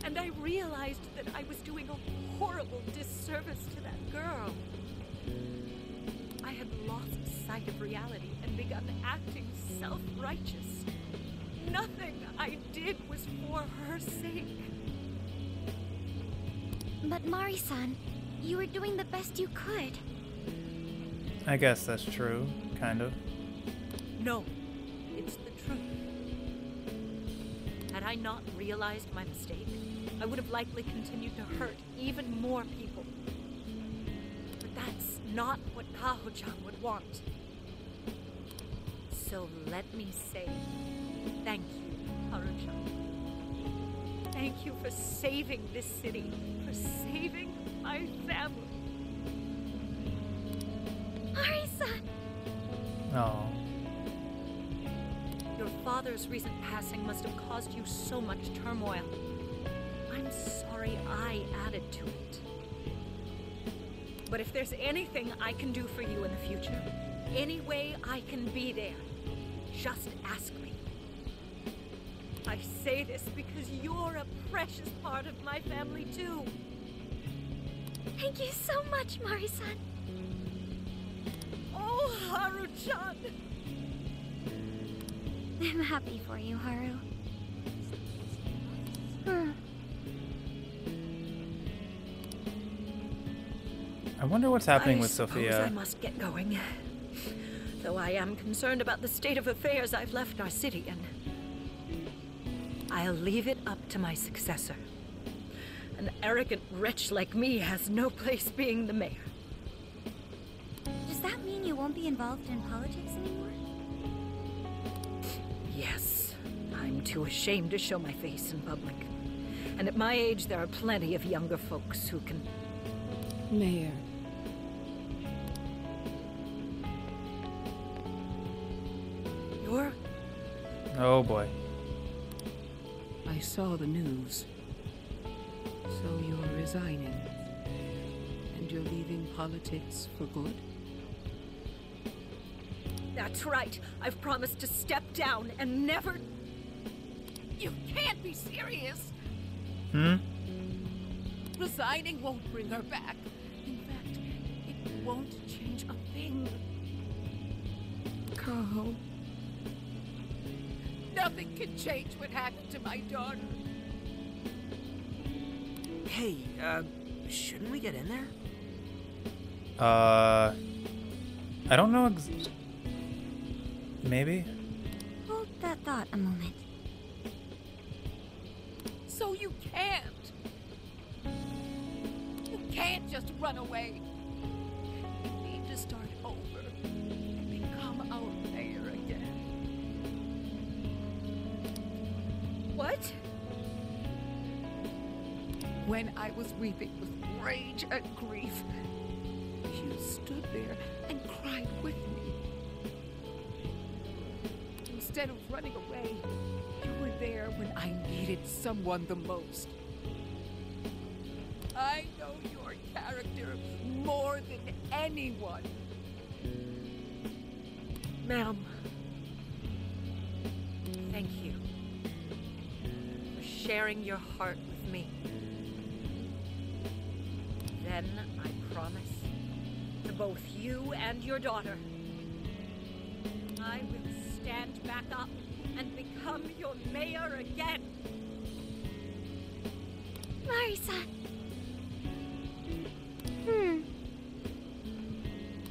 [SPEAKER 7] And I realized that I was doing a horrible disservice to that girl. I had lost sight of reality and begun acting self-righteous. Nothing I did was for her sake.
[SPEAKER 3] But Mari-san, you were doing the best you could.
[SPEAKER 2] I guess that's true, kind of.
[SPEAKER 7] No, it's the truth. Had I not realized my mistake, I would have likely continued to hurt even more people. But that's not what Kaho-chan would want. So let me say thank you, Haru-chan. Thank you for saving this city, for saving my family.
[SPEAKER 3] Mari-san!
[SPEAKER 2] Oh.
[SPEAKER 7] Your father's recent passing must have caused you so much turmoil. I'm sorry I added to it. But if there's anything I can do for you in the future, any way I can be there, just ask me. I say this because you're a precious part of my family too.
[SPEAKER 3] Thank you so much, Mari-san.
[SPEAKER 7] Oh, Haru-chan!
[SPEAKER 3] I'm happy for you, Haru.
[SPEAKER 2] I wonder what's happening with
[SPEAKER 7] I suppose
[SPEAKER 2] Sophia.
[SPEAKER 7] I must get going. Though I am concerned about the state of affairs I've left our city in. I'll leave it up to my successor. An arrogant wretch like me has no place being the mayor.
[SPEAKER 3] Does that mean you won't be involved in politics anymore?
[SPEAKER 7] Yes, I'm too ashamed to show my face in public. And at my age, there are plenty of younger folks who can...
[SPEAKER 11] Mayor.
[SPEAKER 7] You're...
[SPEAKER 2] Oh boy.
[SPEAKER 11] I saw the news. So you're resigning. And you're leaving politics for good?
[SPEAKER 7] That's right. I've promised to step down and never...
[SPEAKER 11] You can't be serious!
[SPEAKER 2] Hmm?
[SPEAKER 11] Resigning won't bring her back. In fact, it won't change a thing. Kaho. Nothing can change what happened to my daughter.
[SPEAKER 8] Hey, shouldn't we get in there?
[SPEAKER 2] I don't know maybe?
[SPEAKER 3] Hold that thought a moment.
[SPEAKER 11] So you can't. You can't just run away. You need to start over and become our mayor again.
[SPEAKER 7] What?
[SPEAKER 11] When I was weeping with rage and grief, you stood there and cried with me. Instead of running away, you were there when I needed someone the most. I know your character more than anyone.
[SPEAKER 7] Ma'am. Thank you. For sharing your heart with me. Then I promise
[SPEAKER 4] both you and your daughter. I will stand back up and become your mayor again.
[SPEAKER 3] Marisa.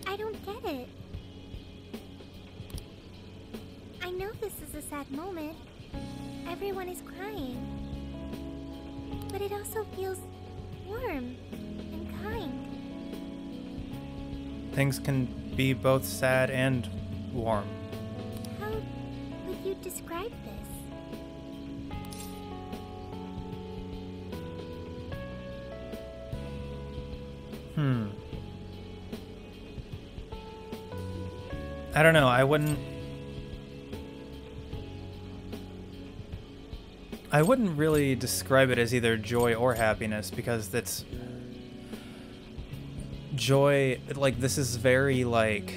[SPEAKER 3] I don't get it. I know this is a sad moment. Everyone is crying. But it also feels warm and kind.
[SPEAKER 2] Things can be both sad and warm.
[SPEAKER 3] How would you describe this?
[SPEAKER 2] I don't know, I wouldn't really describe it as either joy or happiness, because that's joy, like, this is very, like,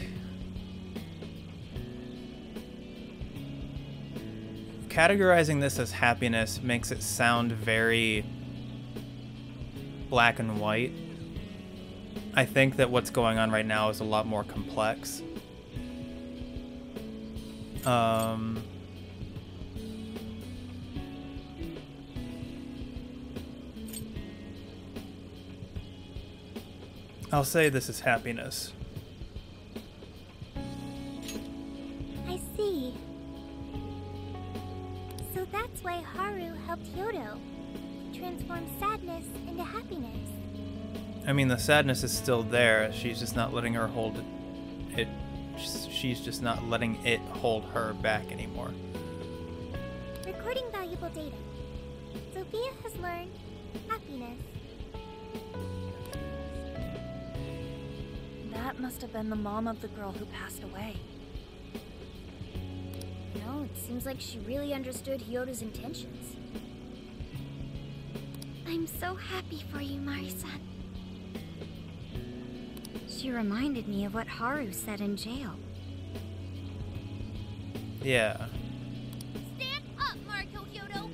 [SPEAKER 2] categorizing this as happiness makes it sound very black and white. I think that what's going on right now is a lot more complex. I'll say this is happiness.
[SPEAKER 3] I see. So that's why Haru helped Hyodo transform sadness into happiness.
[SPEAKER 2] I mean, the sadness is still there. She's just not letting her hold it. She's just not letting it hold her back anymore.
[SPEAKER 3] Recording valuable data. Sophia has learned happiness.
[SPEAKER 9] That must have been the mom of the girl who passed away.
[SPEAKER 3] No, it seems like she really understood Hyodo's intentions. I'm so happy for you, Mari-san. She reminded me of what Haru said in jail.
[SPEAKER 2] Yeah.
[SPEAKER 5] Stand up, Mariko Hyodo!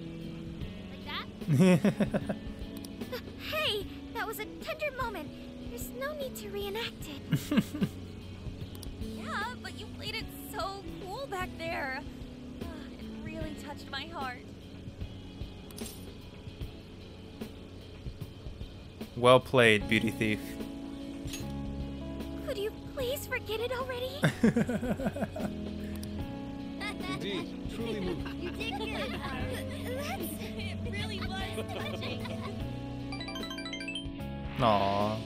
[SPEAKER 5] Like that?
[SPEAKER 3] Hey, that was a tender moment. There's no need to reenact it.
[SPEAKER 5] Yeah, but you played it so cool back there. It really touched my heart.
[SPEAKER 2] Well played, beauty thief.
[SPEAKER 3] Could you please forget it already?
[SPEAKER 6] Indeed, truly moving.
[SPEAKER 5] You did good, Haru. It really was touching.
[SPEAKER 2] Aww.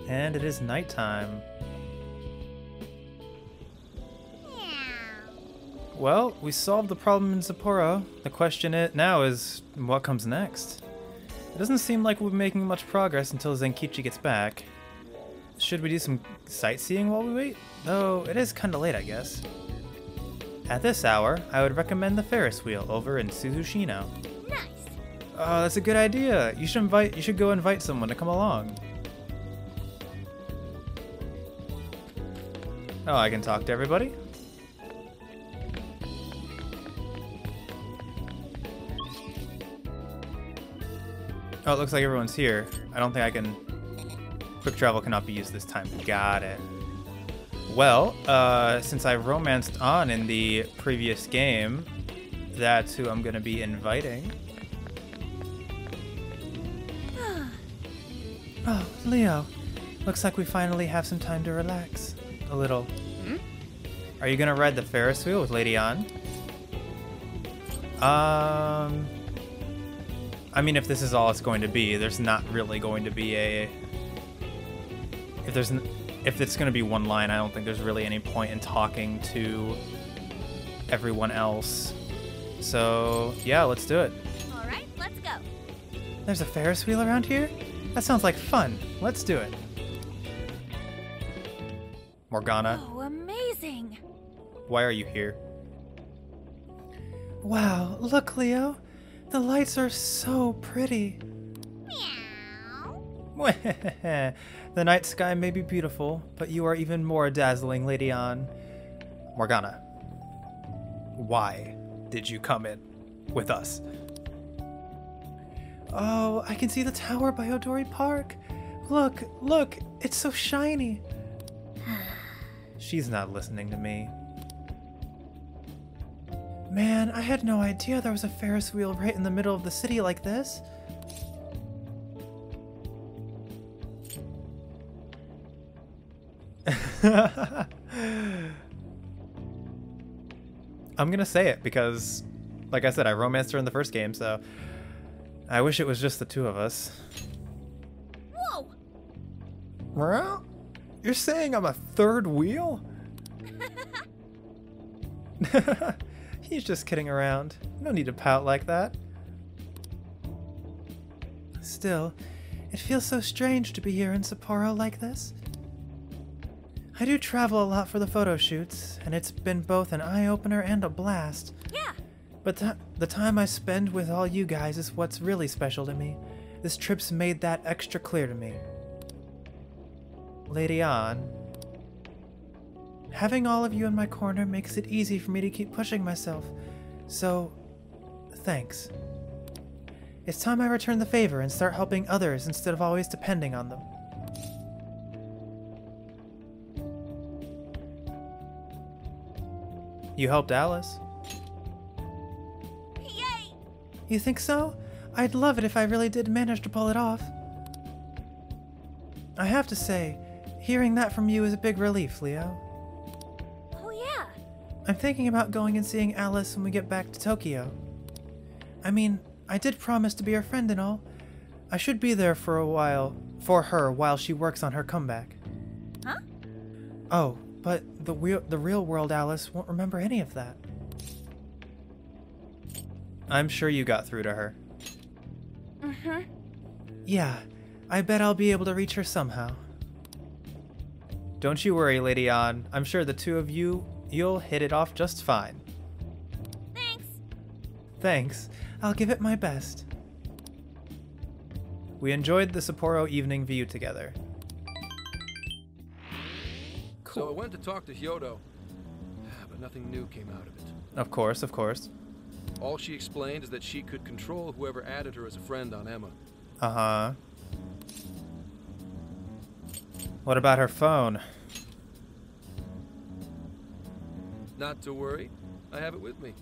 [SPEAKER 2] And it is nighttime. Well, we solved the problem in Sapporo. The question now is, what comes next? It doesn't seem like we're making much progress until Zenkichi gets back. Should we do some sightseeing while we wait? Though it is kinda late, I guess. At this hour, I would recommend the Ferris wheel over in Suzushino.
[SPEAKER 3] Nice.
[SPEAKER 2] Oh, that's a good idea. You should go invite someone to come along. Oh, I can talk to everybody? Oh, it looks like everyone's here. I don't think I can... Quick travel cannot be used this time. Got it. Well, since I romanced on in the previous game, that's who I'm gonna be inviting. Oh, Leo. Looks like we finally have some time to relax. A little. Are you gonna ride the Ferris wheel with Lady Ann? I mean, if this is all it's going to be, there's not really going to be a... If it's going to be one line, I don't think there's really any point in talking to everyone else. So, yeah, let's do it.
[SPEAKER 5] Alright, let's go.
[SPEAKER 2] There's a Ferris wheel around here? That sounds like fun. Let's do it. Morgana,
[SPEAKER 9] Oh, amazing!
[SPEAKER 2] why are you here? Wow, look, Leo. The lights are so pretty. The night sky may be beautiful, but you are even more dazzling, Lady Ann. Morgana, why did you come in with us? Oh, I can see the tower by Odori Park. Look, look, it's so shiny. She's not listening to me. Man, I had no idea there was a Ferris wheel right in the middle of the city like this. I'm gonna say it because, like I said, I romanced her in the first game, so I wish it was just the two of us.
[SPEAKER 5] Whoa!
[SPEAKER 2] Well, you're saying I'm a third wheel? He's just kidding around. No need to pout like that. Still, it feels so strange to be here in Sapporo like this. I do travel a lot for the photo shoots, and it's been both an eye-opener and a blast.
[SPEAKER 5] Yeah.
[SPEAKER 2] But the time I spend with all you guys is what's really special to me. This trip's made that extra clear to me. Lady An, having all of you in my corner makes it easy for me to keep pushing myself. So, thanks. It's time I return the favor and start helping others instead of always depending on them. You helped Alice.
[SPEAKER 5] Yay!
[SPEAKER 2] You think so? I'd love it if I really did manage to pull it off. I have to say, hearing that from you is a big relief, Leo.
[SPEAKER 5] Oh yeah.
[SPEAKER 2] I'm thinking about going and seeing Alice when we get back to Tokyo. I mean, I did promise to be her friend and all. I should be there for her while she works on her comeback.
[SPEAKER 5] Huh?
[SPEAKER 2] Oh, but the real world Alice won't remember any of that. I'm sure you got through to her.
[SPEAKER 5] Mm-hmm.
[SPEAKER 2] Yeah, I bet I'll be able to reach her somehow. Don't you worry, Lady An. I'm sure the two of you'll hit it off just fine.
[SPEAKER 5] Thanks.
[SPEAKER 2] Thanks. I'll give it my best. We enjoyed the Sapporo evening view together.
[SPEAKER 6] So I went to talk to Hyodo, but nothing new came out of it.
[SPEAKER 2] Of course, of course.
[SPEAKER 6] All she explained is that she could control whoever added her as a friend on Emma.
[SPEAKER 2] Uh-huh. What about her phone?
[SPEAKER 6] Not to worry, I have it with me.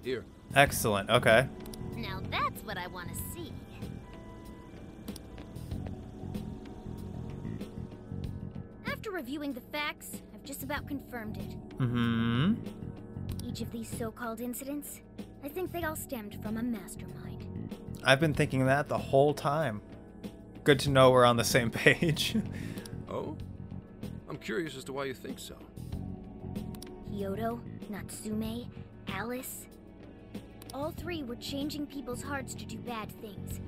[SPEAKER 6] Here.
[SPEAKER 2] Excellent, okay.
[SPEAKER 3] Now that's what I want to see. After reviewing the facts, I've just about confirmed it.
[SPEAKER 2] Mm-hmm.
[SPEAKER 3] Each of these so-called incidents, I think they all stemmed from a mastermind.
[SPEAKER 2] I've been thinking that the whole time. Good to know we're on the same page.
[SPEAKER 6] Oh? I'm curious as to why you think so.
[SPEAKER 3] Hyodo, Natsume, Alice. All three were changing people's hearts to do bad things.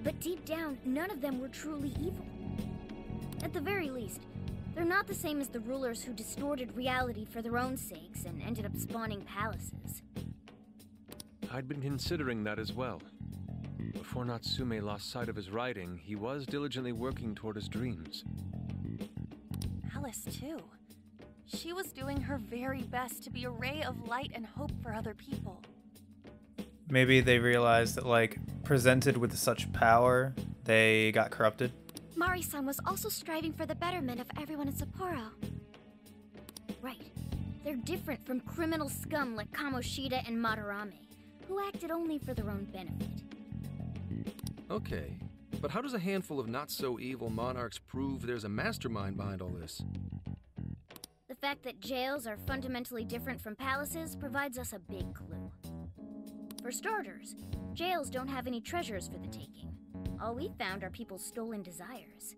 [SPEAKER 3] But deep down, none of them were truly evil. At the very least, they're not the same as the rulers who distorted reality for their own sakes and ended up spawning palaces.
[SPEAKER 6] I'd been considering that as well. Before Natsume lost sight of his writing, he was diligently working toward his dreams.
[SPEAKER 5] Alice, too. She was doing her very best to be a ray of light and hope for other people.
[SPEAKER 2] Maybe they realized that, like, presented with such power, they got corrupted.
[SPEAKER 3] Mari-san was also striving for the betterment of everyone in Sapporo. Right. They're different from criminal scum like Kamoshida and Madarame, who acted only for their own benefit.
[SPEAKER 6] Okay, but how does a handful of not-so-evil monarchs prove there's a mastermind behind all this?
[SPEAKER 3] The fact that jails are fundamentally different from palaces provides us a big clue. For starters, jails don't have any treasures for the taking. All we found are people's stolen desires.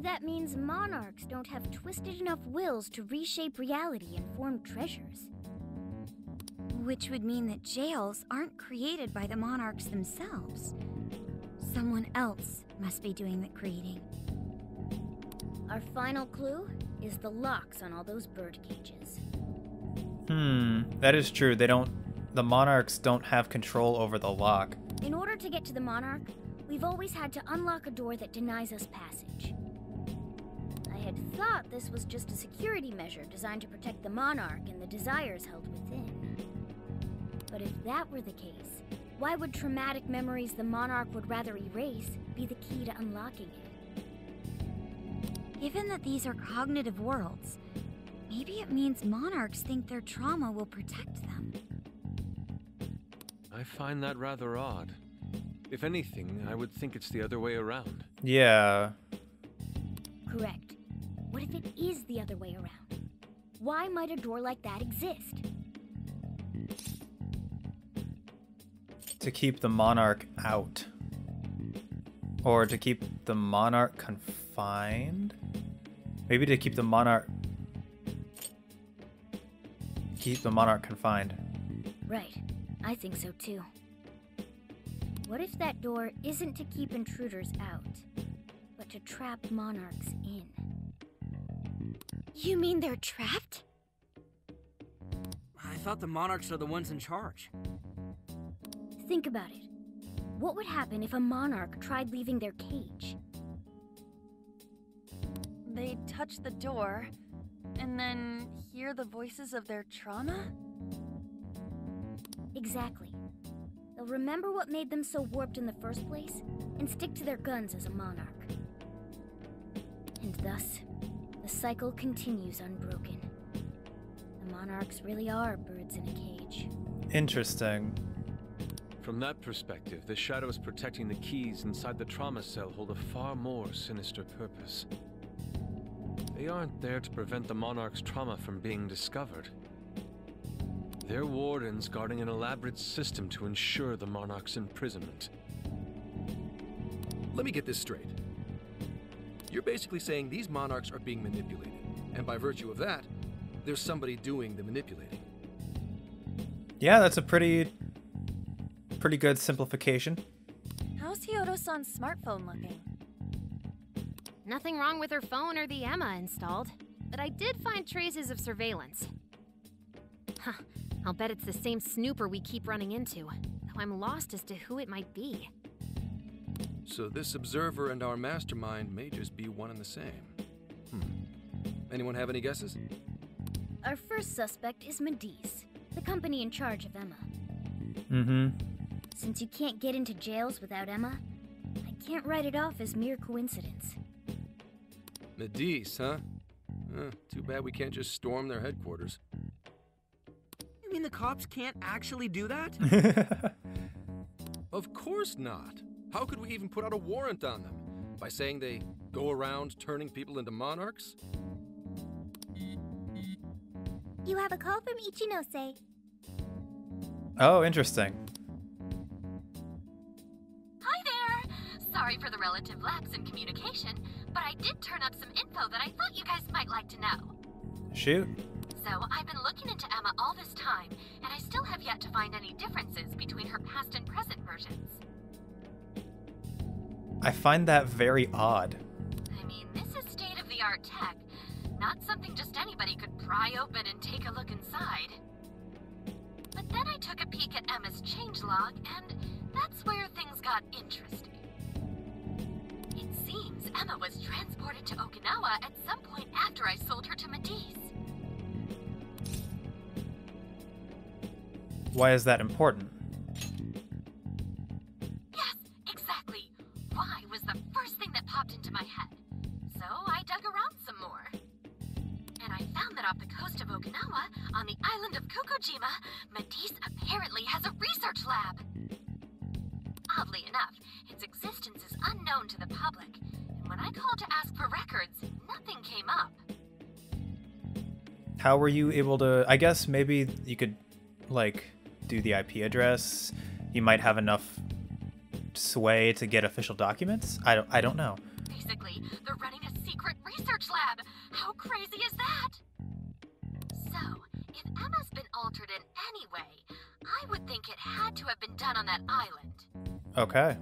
[SPEAKER 3] That means monarchs don't have twisted enough wills to reshape reality and form treasures.
[SPEAKER 5] Which would mean that jails aren't created by the monarchs themselves. Someone else must be doing the creating.
[SPEAKER 3] Our final clue is the locks on all those bird cages.
[SPEAKER 2] That is true. The monarchs don't have control over the lock.
[SPEAKER 3] In order to get to the monarch, we've always had to unlock a door that denies us passage. I had thought this was just a security measure designed to protect the monarch and the desires held within. But if that were the case, why would traumatic memories the monarch would rather erase be the key to unlocking it? Given that these are cognitive worlds, maybe it means monarchs think their trauma will protect them.
[SPEAKER 6] I find that rather odd. If anything, I would think it's the other way around.
[SPEAKER 2] Yeah.
[SPEAKER 3] Correct. What if it is the other way around? Why might a door like that exist?
[SPEAKER 2] To keep the monarch out. Or to keep the monarch confined? Maybe to keep the monarch... Keep the monarch confined.
[SPEAKER 3] Right. I think so too. What if that door isn't to keep intruders out, but to trap monarchs in? You mean they're trapped?
[SPEAKER 8] I thought the monarchs are the ones in charge.
[SPEAKER 3] Think about it. What would happen if a monarch tried leaving their cage?
[SPEAKER 9] They'd touch the door, and then hear the voices of their trauma?
[SPEAKER 3] Exactly. They'll remember what made them so warped in the first place, and stick to their guns as a monarch. And thus, the cycle continues unbroken. The monarchs really are birds in a cage.
[SPEAKER 2] Interesting.
[SPEAKER 6] From that perspective, the shadows protecting the keys inside the trauma cell hold a far more sinister purpose. They aren't there to prevent the monarch's trauma from being discovered. They're wardens guarding an elaborate system to ensure the monarch's imprisonment.
[SPEAKER 10] Let me get this straight. You're basically saying these monarchs are being manipulated, and by virtue of that, there's somebody doing the manipulating.
[SPEAKER 2] Yeah, that's a pretty good simplification.
[SPEAKER 9] How's Hyodo-san's smartphone looking?
[SPEAKER 12] Nothing wrong with her phone or the Emma installed, but I did find traces of surveillance. Huh, I'll bet it's the same snooper we keep running into, though I'm lost as to who it might be.
[SPEAKER 10] So this observer and our mastermind may just be one and the same. Anyone have any guesses?
[SPEAKER 3] Our first suspect is Medice, the company in charge of Emma.
[SPEAKER 2] Mm-hmm.
[SPEAKER 3] Since you can't get into jails without Emma, I can't write it off as mere coincidence.
[SPEAKER 10] Medice, huh? Too bad we can't just storm their headquarters.
[SPEAKER 8] You mean the cops can't actually do that?
[SPEAKER 10] Of course not. How could we even put out a warrant on them? By saying they go around turning people into monarchs?
[SPEAKER 3] You have a call from Ichinose.
[SPEAKER 2] Oh, interesting.
[SPEAKER 12] Hi there! Sorry for the relative lapse in communication, but I did turn up some info that I thought you guys might like to know.
[SPEAKER 2] Shoot.
[SPEAKER 12] So, I've been looking into Emma all this time, and I still have yet to find any differences between her past and present versions.
[SPEAKER 2] I find that very odd.
[SPEAKER 12] I mean, this is state-of-the-art tech, not something just anybody could pry open and take a look inside. But then I took a peek at Emma's changelog, and that's where things got interesting. It seems Emma was transported to Okinawa at some point after I sold her to Medice.
[SPEAKER 2] Why is that important?
[SPEAKER 12] Yes, exactly. Why was the first thing that popped into my head. So I dug around some more. And I found that off the coast of Okinawa, on the island of Kokojima, Medice apparently has a research lab. Oddly enough, its existence is unknown to the public, and when I called to ask for records, nothing came up.
[SPEAKER 2] How were you able to... I guess maybe you could, like, do the IP address. You might have enough sway to get official documents? I don't know.
[SPEAKER 12] Basically, they're running a secret research lab. How crazy is that? So, if Emma's been altered in any way, I would think it had to have been done on that island.
[SPEAKER 2] Okay.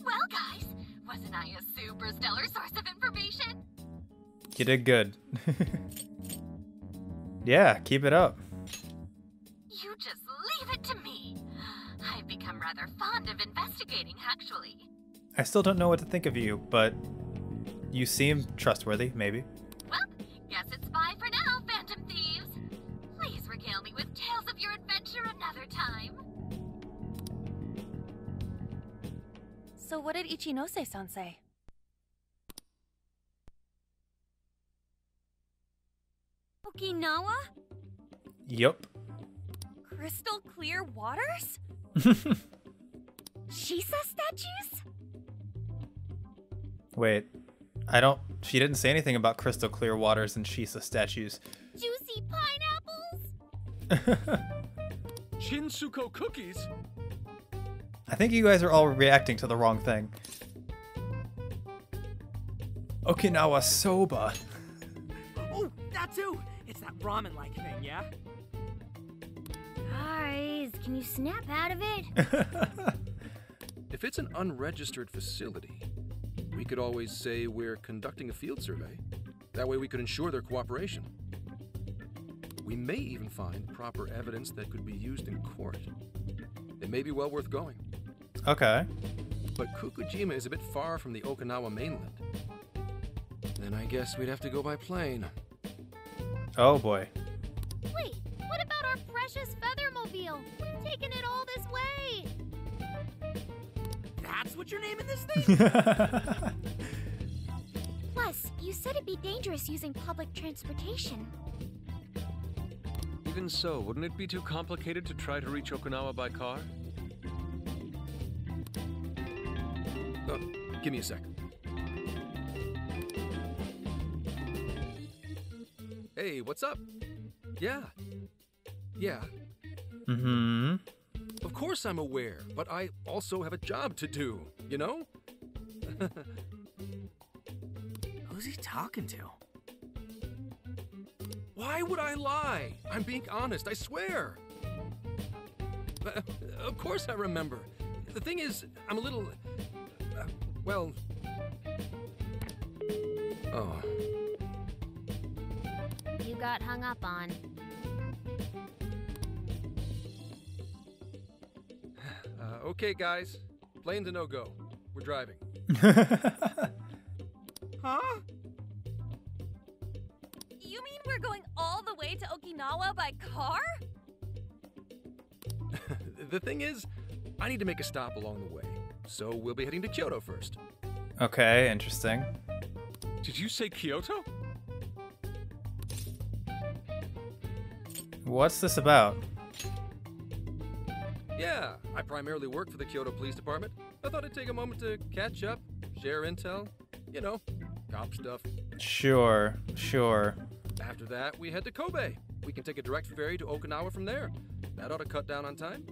[SPEAKER 12] Well, guys, wasn't I a super stellar source of information?
[SPEAKER 2] You did good. Yeah, keep it up.
[SPEAKER 12] You just leave it to me. I've become rather fond of investigating, actually.
[SPEAKER 2] I still don't know what to think of you, but you seem trustworthy, maybe.
[SPEAKER 12] Well, guess it's bye for now, Phantom Thieves. Please regale me with tales of your adventure another time.
[SPEAKER 9] So what did Ichinose-san say?
[SPEAKER 5] Okinawa?
[SPEAKER 2] Yup.
[SPEAKER 5] Crystal clear waters? Shisa statues?
[SPEAKER 2] Wait, she didn't say anything about crystal clear waters and Shisa statues.
[SPEAKER 5] Juicy pineapples?
[SPEAKER 6] Shinsuko cookies?
[SPEAKER 2] I think you guys are all reacting to the wrong thing. Okinawa soba.
[SPEAKER 8] Oh, that too! It's that ramen-like thing, yeah?
[SPEAKER 3] Guys, can you snap out of it?
[SPEAKER 10] If it's an unregistered facility, we could always say we're conducting a field survey. That way we could ensure their cooperation. We may even find proper evidence that could be used in court. It may be well worth going.
[SPEAKER 2] Okay.
[SPEAKER 10] But Kokujima is a bit far from the Okinawa mainland. Then I guess we'd have to go by plane.
[SPEAKER 2] Oh boy.
[SPEAKER 3] Wait, what about our precious Feathermobile? We've taken it all this way.
[SPEAKER 8] That's what you're naming this thing?
[SPEAKER 3] Plus, you said it'd be dangerous using public transportation.
[SPEAKER 6] Even so, wouldn't it be too complicated to try to reach Okinawa by car?
[SPEAKER 10] Give me a sec. Hey, what's up? Yeah.
[SPEAKER 2] Mm-hmm.
[SPEAKER 10] Of course I'm aware, but I also have a job to do, you know?
[SPEAKER 8] Who's he talking to?
[SPEAKER 10] Why would I lie? I'm being honest, I swear. Of course I remember. The thing is, I'm a little... well... Oh.
[SPEAKER 3] You got hung up on.
[SPEAKER 10] Okay, guys. Plane's a no-go. We're driving.
[SPEAKER 8] Huh?
[SPEAKER 5] You mean we're going all the way to Okinawa by car?
[SPEAKER 10] The thing is, I need to make a stop along the way. So we'll be heading to Kyoto first.
[SPEAKER 2] Okay, interesting.
[SPEAKER 6] Did you say Kyoto?
[SPEAKER 2] What's this about?
[SPEAKER 10] Yeah, I primarily work for the Kyoto Police Department. I thought I'd take a moment to catch up, share intel, you know, cop stuff.
[SPEAKER 2] Sure.
[SPEAKER 10] After that, we head to Kobe. We can take a direct ferry to Okinawa from there. That ought to cut down on time.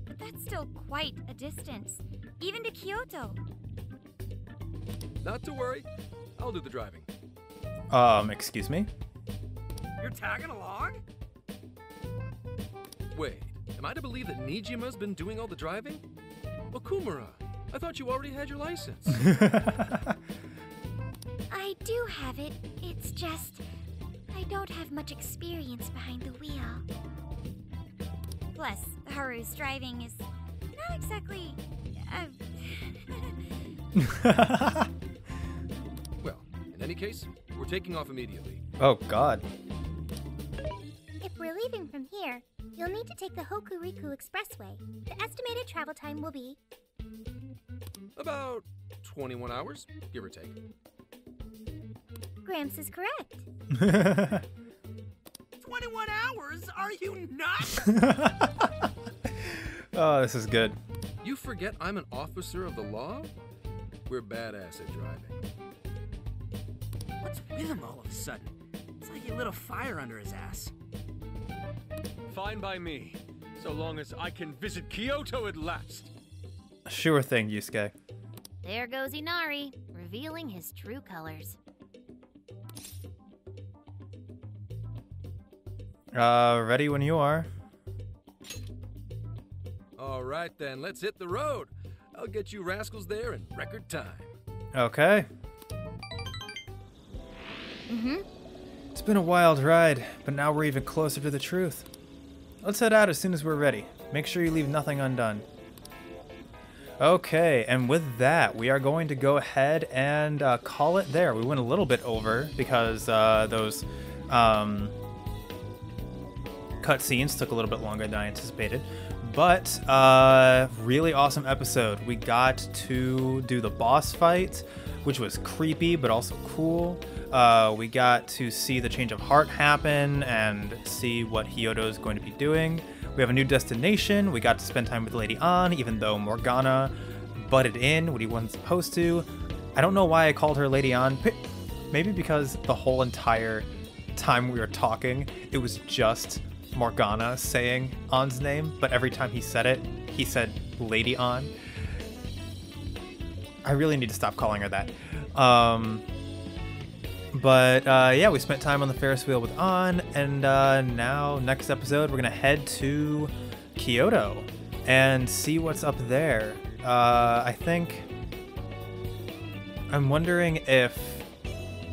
[SPEAKER 5] But that's still quite a distance, even to Kyoto.
[SPEAKER 10] Not to worry, I'll do the driving.
[SPEAKER 2] Excuse me?
[SPEAKER 8] You're tagging along?
[SPEAKER 10] Wait, am I to believe that Nijima's been doing all the driving? Okumura, I thought you already had your license.
[SPEAKER 3] I do have it. It's just... I don't have much experience behind the wheel.
[SPEAKER 5] Plus, Haru's driving is not exactly...
[SPEAKER 10] Well, in any case, we're taking off immediately.
[SPEAKER 2] Oh god.
[SPEAKER 3] If we're leaving from here, you'll need to take the Hokuriku Expressway. The estimated travel time will be...
[SPEAKER 10] About 21 hours, give or take.
[SPEAKER 3] Gramps is correct.
[SPEAKER 8] 21 hours? Are you nuts?
[SPEAKER 2] Oh, this is good.
[SPEAKER 10] You forget I'm an officer of the law? We're badass at driving.
[SPEAKER 8] What's with him all of a sudden? It's like he lit a fire under his ass.
[SPEAKER 6] Fine by me, so long as I can visit Kyoto at last.
[SPEAKER 2] Sure thing, Yusuke.
[SPEAKER 3] There goes Inari, revealing his true colors.
[SPEAKER 2] Ready when you are.
[SPEAKER 10] All right then, let's hit the road. I'll get you rascals there in record time.
[SPEAKER 2] Okay.
[SPEAKER 3] Mm-hmm.
[SPEAKER 2] It's been a wild ride, but now we're even closer to the truth. Let's head out as soon as we're ready. Make sure you leave nothing undone. Okay, and with that, we are going to go ahead and call it there. We went a little bit over because those cutscenes took a little bit longer than I anticipated. But really awesome episode. We got to do the boss fight, which was creepy but also cool. We got to see the change of heart happen and see what Hyodo is going to be doing. We have a new destination. We got to spend time with Lady An, even though Morgana butted in when he wasn't supposed to. I don't know why I called her Lady An. Maybe because the whole entire time we were talking, it was just Morgana saying An's name, but every time he said it, he said Lady An. I really need to stop calling her that. Yeah, we spent time on the Ferris wheel with An, and now, next episode, we're gonna head to Hyodo and see what's up there. I'm wondering if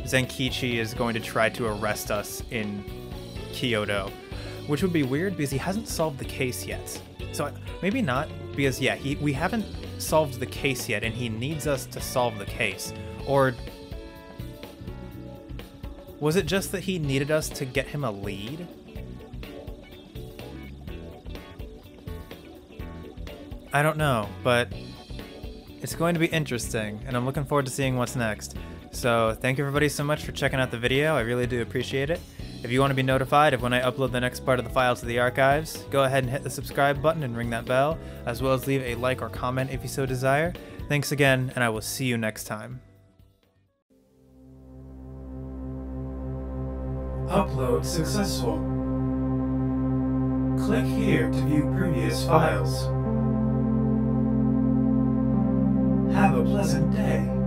[SPEAKER 2] Zenkichi is going to try to arrest us in Hyodo, which would be weird because he hasn't solved the case yet. So maybe not, because yeah, we haven't solved the case yet, and he needs us to solve the case. Or was it just that he needed us to get him a lead? I don't know, but it's going to be interesting, and I'm looking forward to seeing what's next. So thank you everybody so much for checking out the video. I really do appreciate it. If you want to be notified of when I upload the next part of the file to the archives, go ahead and hit the subscribe button and ring that bell, as well as leave a like or comment if you so desire. Thanks again, and I will see you next time.
[SPEAKER 1] Upload successful. Click here to view previous files. Have a pleasant day.